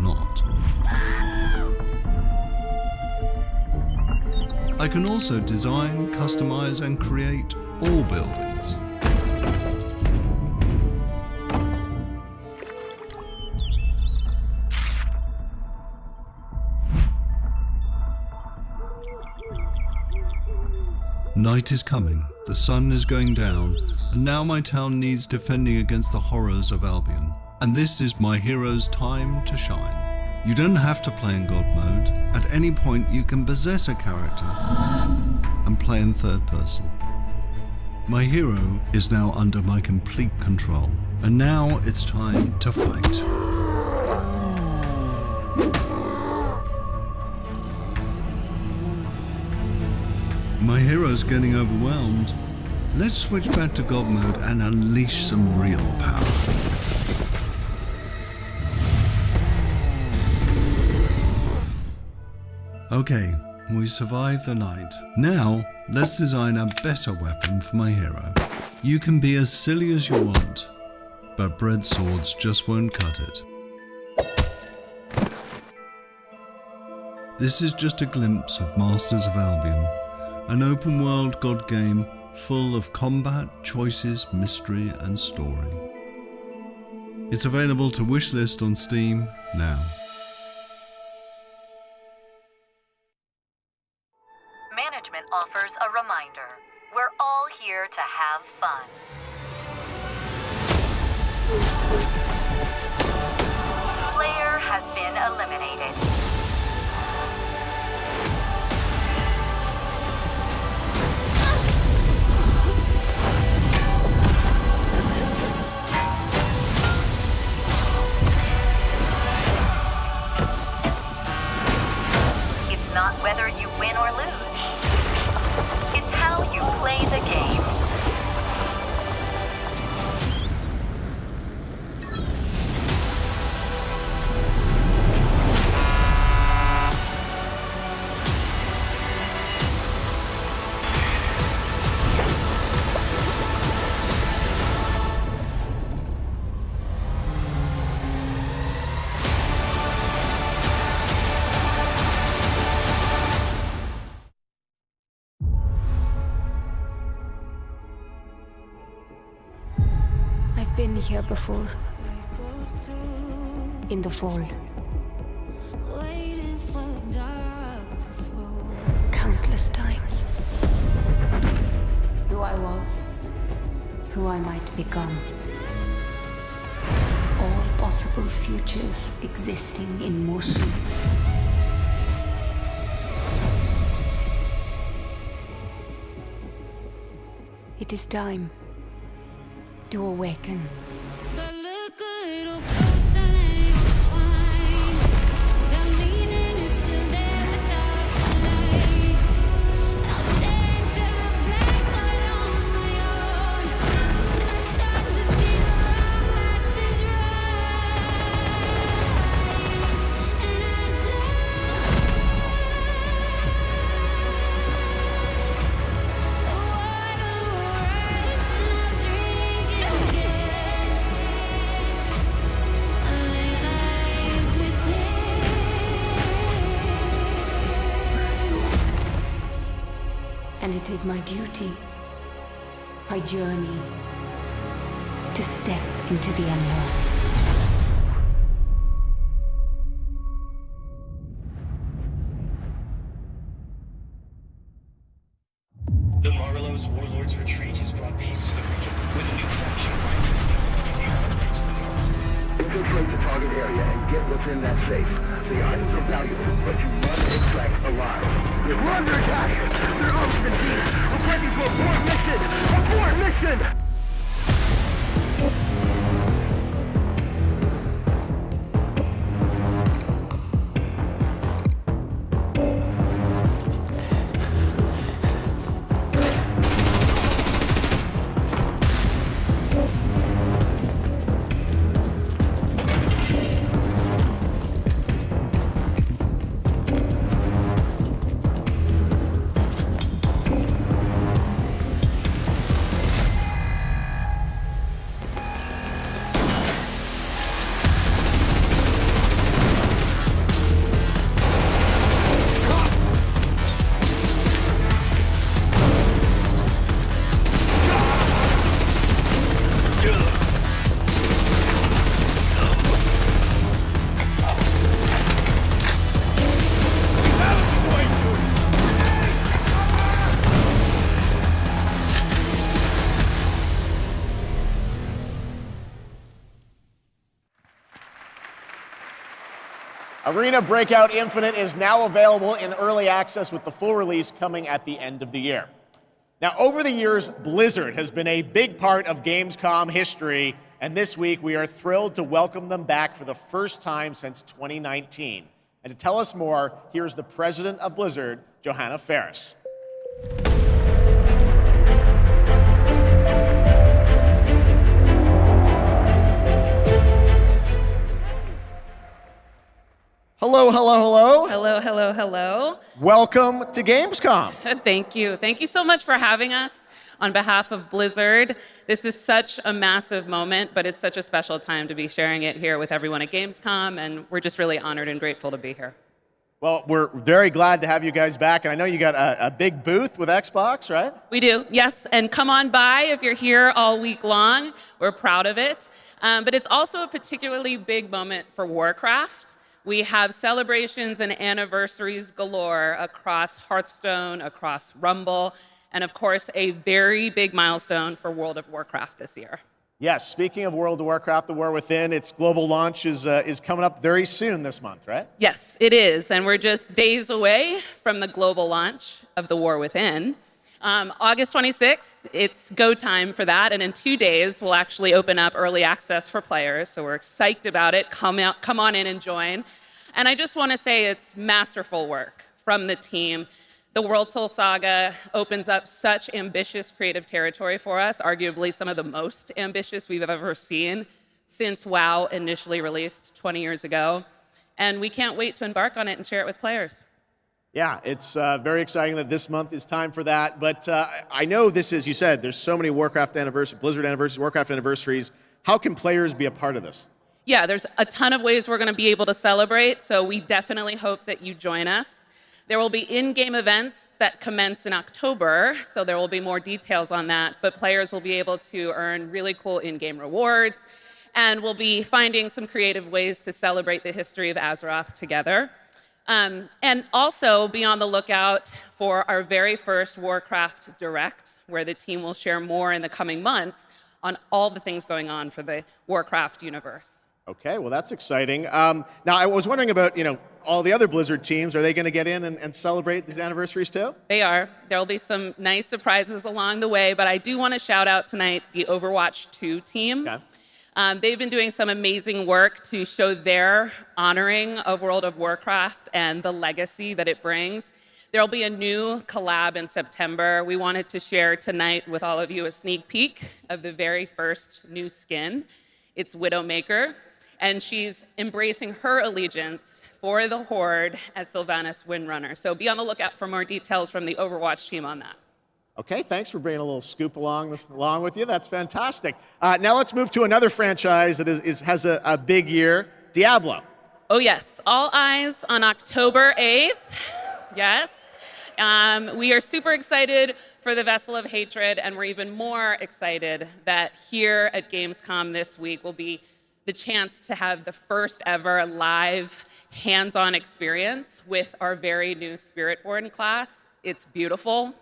not. I can also design, customize, and create all buildings. Night is coming, the sun is going down, and now my town needs defending against the horrors of Albion. And this is my hero's time to shine. You don't have to play in God mode. At any point you can possess a character and play in third person. My hero is now under my complete control, and now it's time to fight. My hero's getting overwhelmed. Let's switch back to God mode and unleash some real power. Okay, we survived the night. Now, let's design a better weapon for my hero. You can be as silly as you want, but bread swords just won't cut it. This is just a glimpse of Masters of Albion. An open-world God game full of combat, choices, mystery, and story. It's available to wishlist on Steam now. Management offers a reminder. We're all here to have fun. has been eliminated. It's not whether you win or lose. It's how you play the game. I've been here before. In the fold. Countless times. Who I was. Who I might become. All possible futures existing in motion. It is time to awaken. And it is my duty, my journey, to step into the unknown. The Morello's warlords' retreat has brought peace to the region, with a new faction rising to the Infiltrate the target area and get what's in that safe. The items are valuable, but you must extract alive. We're under attack! They're on the team! We're ready to abort mission! Abort mission! Arena Breakout Infinite is now available in early access with the full release coming at the end of the year. Now, over the years, Blizzard has been a big part of Gamescom history, and this week we are thrilled to welcome them back for the first time since 2019. And to tell us more, here's the president of Blizzard, Johanna Faris. Hello, hello, hello. Hello, hello, hello. Welcome to Gamescom. Thank you. Thank you so much for having us on behalf of Blizzard. This is such a massive moment, but it's such a special time to be sharing it here with everyone at Gamescom, and we're just really honored and grateful to be here. Well, we're very glad to have you guys back, and I know you got a big booth with Xbox, right? We do, yes, and come on by if you're here all week long. We're proud of it. But it's also a particularly big moment for Warcraft. We have celebrations and anniversaries galore across Hearthstone, across Rumble, and of course, a very big milestone for World of Warcraft this year. Yes, speaking of World of Warcraft, The War Within, its global launch is coming up very soon this month, right? Yes, it is. And we're just days away from the global launch of The War Within. August 26th, it's go time for that. And in 2 days, we'll actually open up early access for players. So we're psyched about it. Come on in and join. And I just want to say it's masterful work from the team. The World Soul Saga opens up such ambitious creative territory for us, arguably some of the most ambitious we've ever seen since WoW initially released 20 years ago. And we can't wait to embark on it and share it with players. Yeah, it's very exciting that this month is time for that. But I know this is, you said, there's so many Warcraft anniversaries, Blizzard anniversaries, Warcraft anniversaries. How can players be a part of this? Yeah, there's a ton of ways we're going to be able to celebrate, so we definitely hope that you join us. There will be in-game events that commence in October, so there will be more details on that, but players will be able to earn really cool in-game rewards, and we'll be finding some creative ways to celebrate the history of Azeroth together. And also be on the lookout for our very first Warcraft Direct, where the team will share more in the coming months on all the things going on for the Warcraft universe. Okay, well, that's exciting. Now, I was wondering about, all the other Blizzard teams. Are they going to get in and celebrate these anniversaries too? They are. There'll be some nice surprises along the way, but I do want to shout out tonight the Overwatch 2 team. Okay. They've been doing some amazing work to show their honoring of World of Warcraft and the legacy that it brings. There'll be a new collab in September. We wanted to share tonight with all of you a sneak peek of the very first new skin. It's Widowmaker, and she's embracing her allegiance for the Horde as Sylvanas Windrunner. So be on the lookout for more details from the Overwatch team on that. Okay, thanks for bringing a little scoop along with you. That's fantastic. Now let's move to another franchise that has a big year, Diablo. Oh yes, all eyes on October 8th. Yes. We are super excited for the Vessel of Hatred, and we're even more excited that here at Gamescom this week will be the chance to have the first ever live hands-on experience with our very new Spiritborn class. It's beautiful,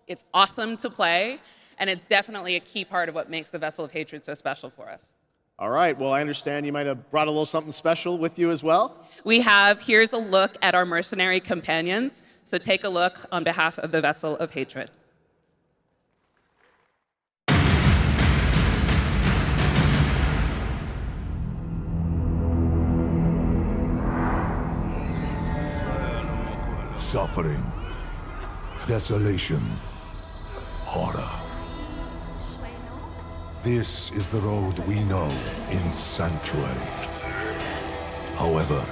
it's awesome to play, and it's definitely a key part of what makes the Vessel of Hatred so special for us. All right, well, I understand you might have brought a little something special with you as well. We have, here's a look at our mercenary companions, so take a look on behalf of the Vessel of Hatred. Suffering, desolation, horror. This is the road we know in Sanctuary. However,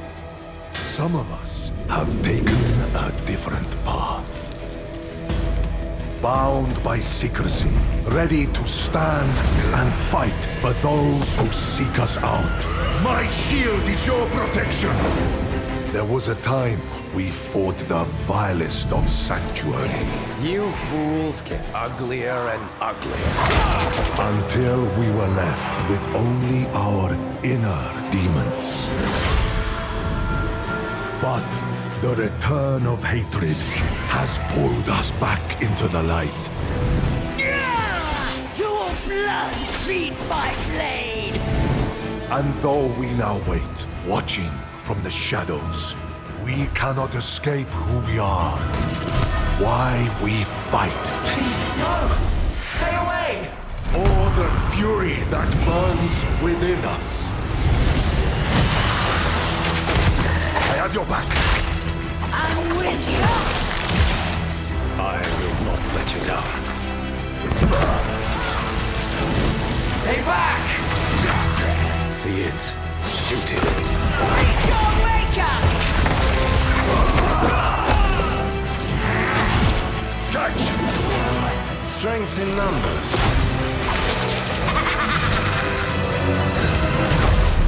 some of us have taken a different path. Bound by secrecy, ready to stand and fight for those who seek us out. My shield is your protection! There was a time we fought the vilest of Sanctuary. You fools get uglier and uglier. Until we were left with only our inner demons. But the return of hatred has pulled us back into the light. Your blood feeds my blade! And though we now wait, watching from the shadows, we cannot escape who we are. Why we fight. Please, no! Stay away! Or the fury that burns within us. I have your back. I'm with you! I will not let you down. Stay back! See it. Shoot it. Reach your waker! Catch! Strength in numbers.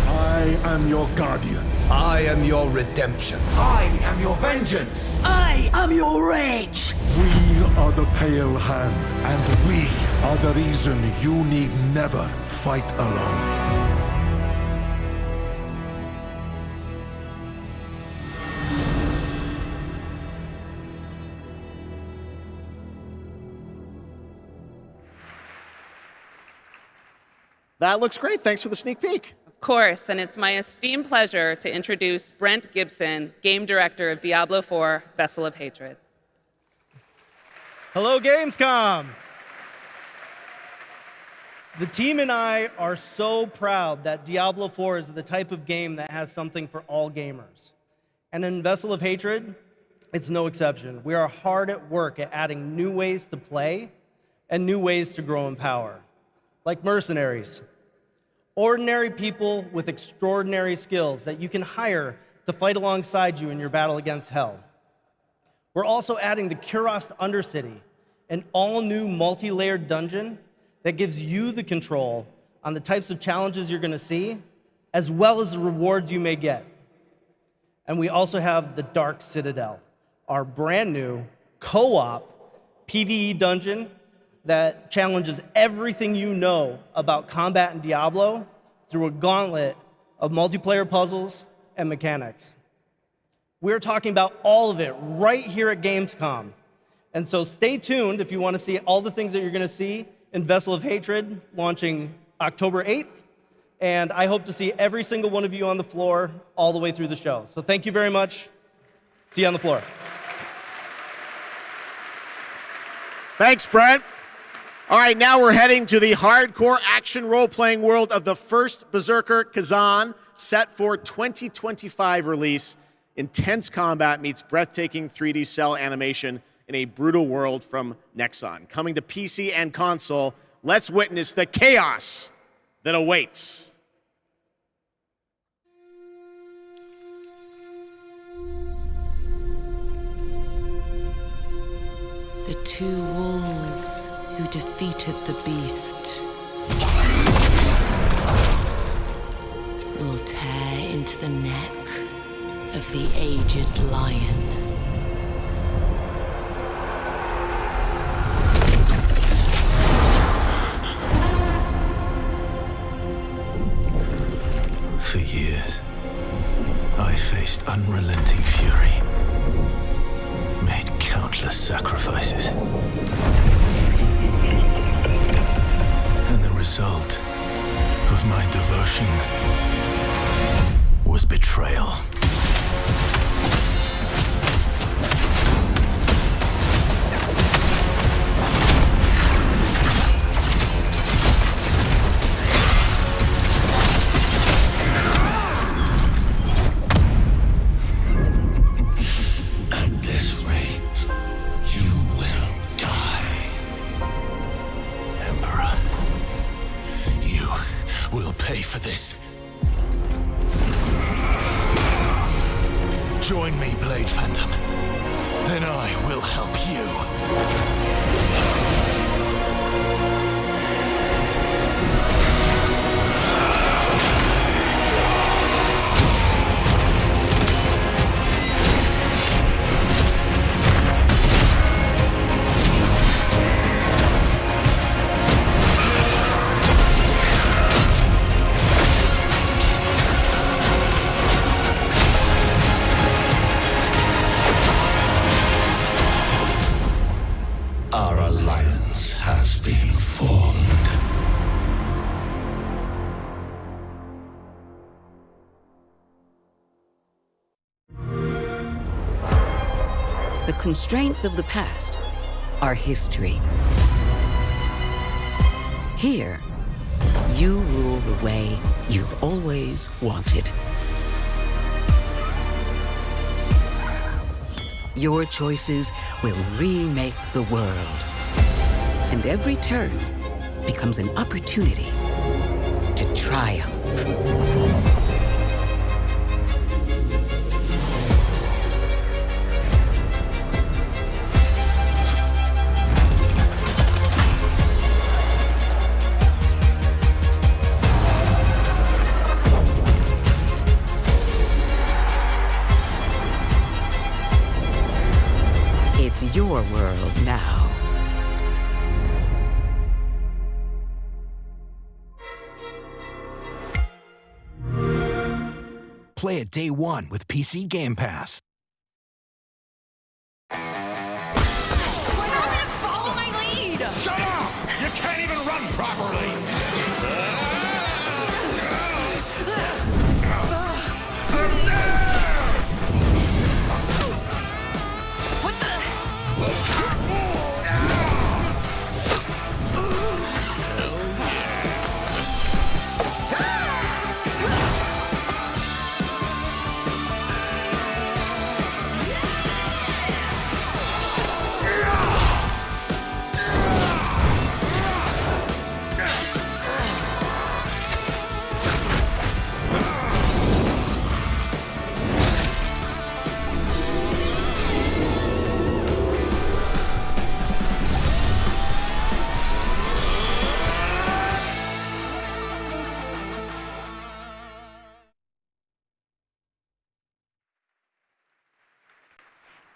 I am your guardian. I am your redemption. I am your vengeance! I am your rage! We are the Pale Hand, and we are the reason you need never fight alone. That looks great. Thanks for the sneak peek. Of course, and it's my esteemed pleasure to introduce Brent Gibson, Game Director of Diablo IV, Vessel of Hatred. Hello, GAMESCOM! The team and I are so proud that Diablo IV is the type of game that has something for all gamers. And in Vessel of Hatred, it's no exception. We are hard at work at adding new ways to play and new ways to grow in power. Like mercenaries, ordinary people with extraordinary skills that you can hire to fight alongside you in your battle against hell. We're also adding the Kurast Undercity, an all-new multi-layered dungeon that gives you the control on the types of challenges you're going to see, as well as the rewards you may get. And we also have the Dark Citadel, our brand new co-op PvE dungeon that challenges everything you know about combat in Diablo through a gauntlet of multiplayer puzzles and mechanics. We're talking about all of it right here at Gamescom. And so stay tuned if you want to see all the things that you're going to see in Vessel of Hatred, launching October 8th. And I hope to see every single one of you on the floor all the way through the show. So thank you very much. See you on the floor. Thanks, Brent. All right, now we're heading to the hardcore action role-playing world of the first Berserker Kazan, set for 2025 release. Intense combat meets breathtaking 3D cell animation in a brutal world from Nexon. Coming to PC and console, let's witness the chaos that awaits. The two wolves who defeated the beast will tear into the neck of the aged lion. For years, I faced unrelenting fury, made countless sacrifices. And the result of my devotion was betrayal. At this rate, you will die. Emperor, you will pay for this. Join me, Blade Phantom, and I will help you. Our alliance has been formed. The constraints of the past are history. Here, you rule the way you've always wanted. Your choices will remake the world. And every turn becomes an opportunity to triumph. It's your world now. Play it day one with PC Game Pass. Follow my lead! Shut up! You can't even run properly!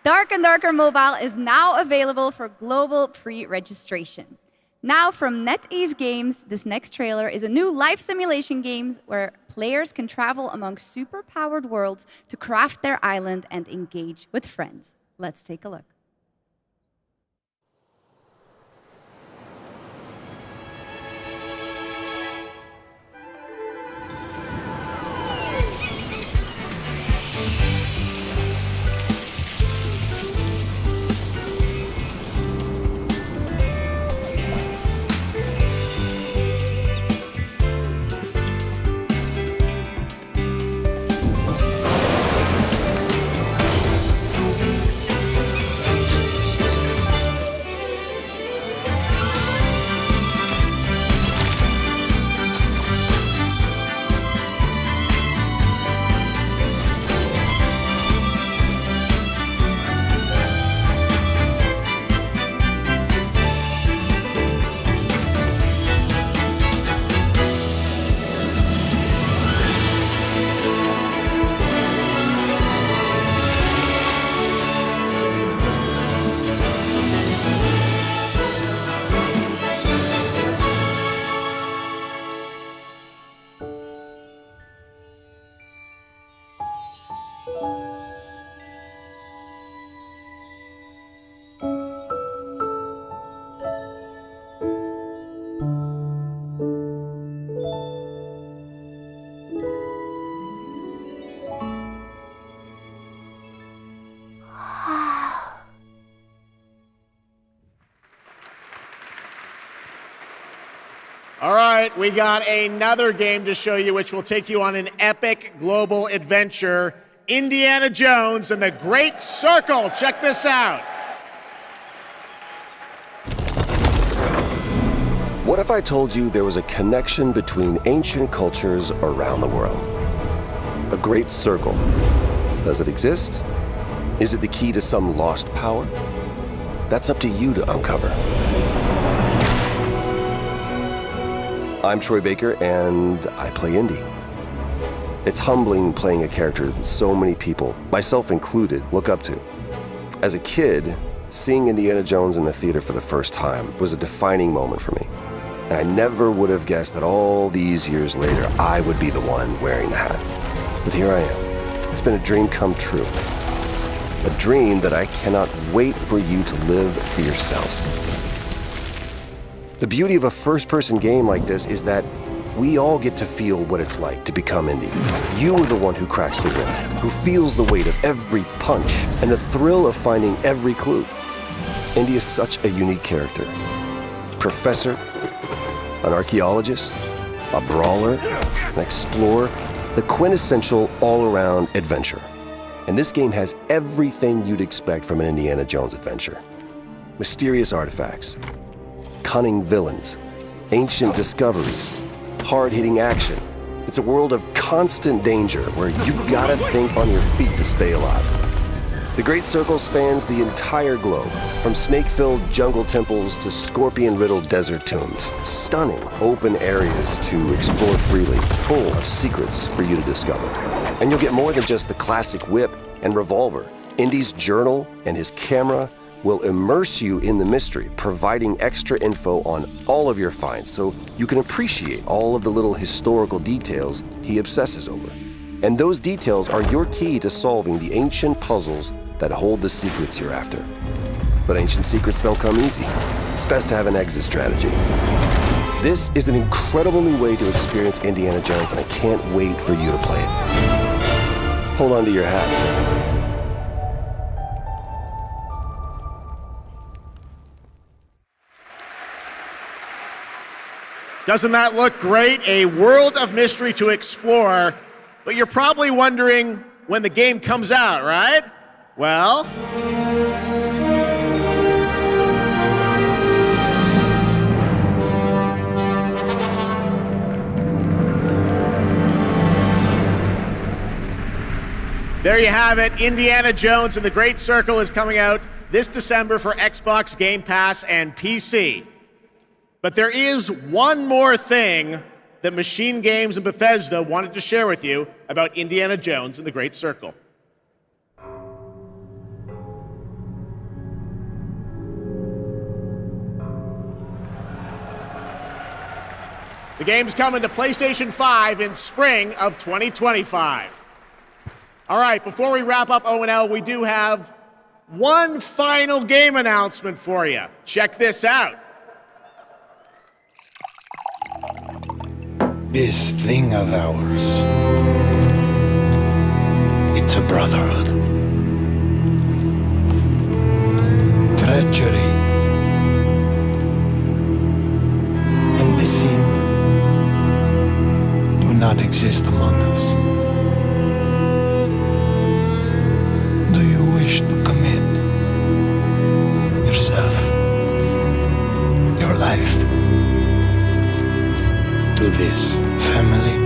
Dark and Darker Mobile is now available for global pre-registration. Now from NetEase Games, this next trailer is a new life simulation game where players can travel among super-powered worlds to craft their island and engage with friends. Let's take a look. All right, we got another game to show you which will take you on an epic global adventure. Indiana Jones and the Great Circle. Check this out. What if I told you there was a connection between ancient cultures around the world? A great circle. Does it exist? Is it the key to some lost power? That's up to you to uncover. I'm Troy Baker, and I play Indy. It's humbling playing a character that so many people, myself included, look up to. As a kid, seeing Indiana Jones in the theater for the first time was a defining moment for me. And I never would have guessed that all these years later, I would be the one wearing the hat. But here I am. It's been a dream come true. A dream that I cannot wait for you to live for yourselves. The beauty of a first-person game like this is that we all get to feel what it's like to become Indy. You are the one who cracks the whip, who feels the weight of every punch and the thrill of finding every clue. Indy is such a unique character. Professor, an archaeologist, a brawler, an explorer, the quintessential all-around adventurer. And this game has everything you'd expect from an Indiana Jones adventure. Mysterious artifacts, cunning villains, ancient discoveries, hard-hitting action. It's a world of constant danger where you've got to think on your feet to stay alive. The Great Circle spans the entire globe, from snake-filled jungle temples to scorpion-riddled desert tombs. Stunning open areas to explore freely, full of secrets for you to discover. And you'll get more than just the classic whip and revolver. Indy's journal and his camera will immerse you in the mystery, providing extra info on all of your finds so you can appreciate all of the little historical details he obsesses over. And those details are your key to solving the ancient puzzles that hold the secrets you're after. But ancient secrets don't come easy. It's best to have an exit strategy. This is an incredible new way to experience Indiana Jones, and I can't wait for you to play it. Hold on to your hat. Doesn't that look great? A world of mystery to explore. But you're probably wondering when the game comes out, right? Well, there you have it. Indiana Jones and the Great Circle is coming out this December for Xbox Game Pass and PC. But there is one more thing that Machine Games and Bethesda wanted to share with you about Indiana Jones and the Great Circle. The game's coming to PlayStation 5 in spring of 2025. All right, before we wrap up ONL, we do have one final game announcement for you. Check this out. This thing of ours, it's a brotherhood. Treachery and deceit do not exist among us. Do you wish to commit yourself, your life, to this family?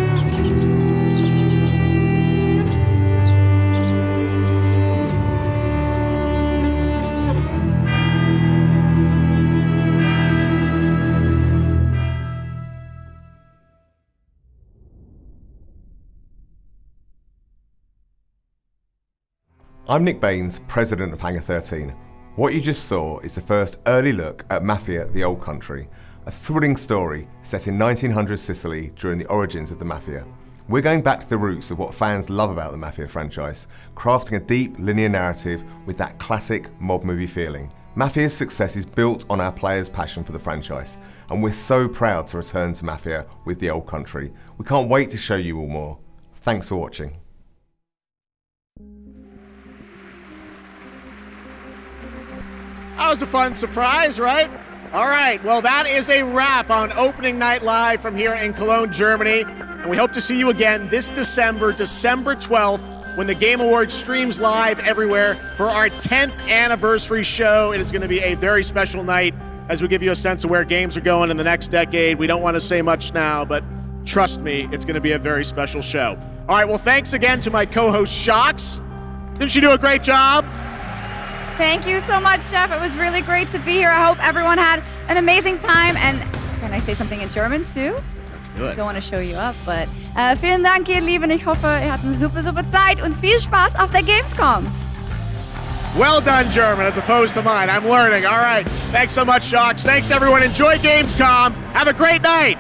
I'm Nick Baines, President of Hangar 13. What you just saw is the first early look at Mafia: The Old Country, a thrilling story set in 1900 Sicily during the origins of the Mafia. We're going back to the roots of what fans love about the Mafia franchise, crafting a deep linear narrative with that classic mob movie feeling. Mafia's success is built on our players' passion for the franchise, and we're so proud to return to Mafia with The Old Country. We can't wait to show you all more. Thanks for watching. That was a fun surprise, right? All right, well, that is a wrap on Opening Night Live from here in Cologne, Germany. And we hope to see you again this December 12th, when the Game Awards streams live everywhere for our 10th anniversary show. It is going to be a very special night as we give you a sense of where games are going in the next decade. We don't want to say much now, but trust me, it's going to be a very special show. All right, well, thanks again to my co-host, Shocks. Didn't she do a great job? Thank you so much, Geoff. It was really great to be here. I hope everyone had an amazing time. And can I say something in German too? Let's do it. I don't want to show you up, but vielen Dank, ihr Lieben. Ich hoffe, ihr habt eine super Zeit und viel Spaß auf der Gamescom. Well done, German, as opposed to mine. I'm learning. All right. Thanks so much, Shocks. Thanks to everyone. Enjoy Gamescom. Have a great night.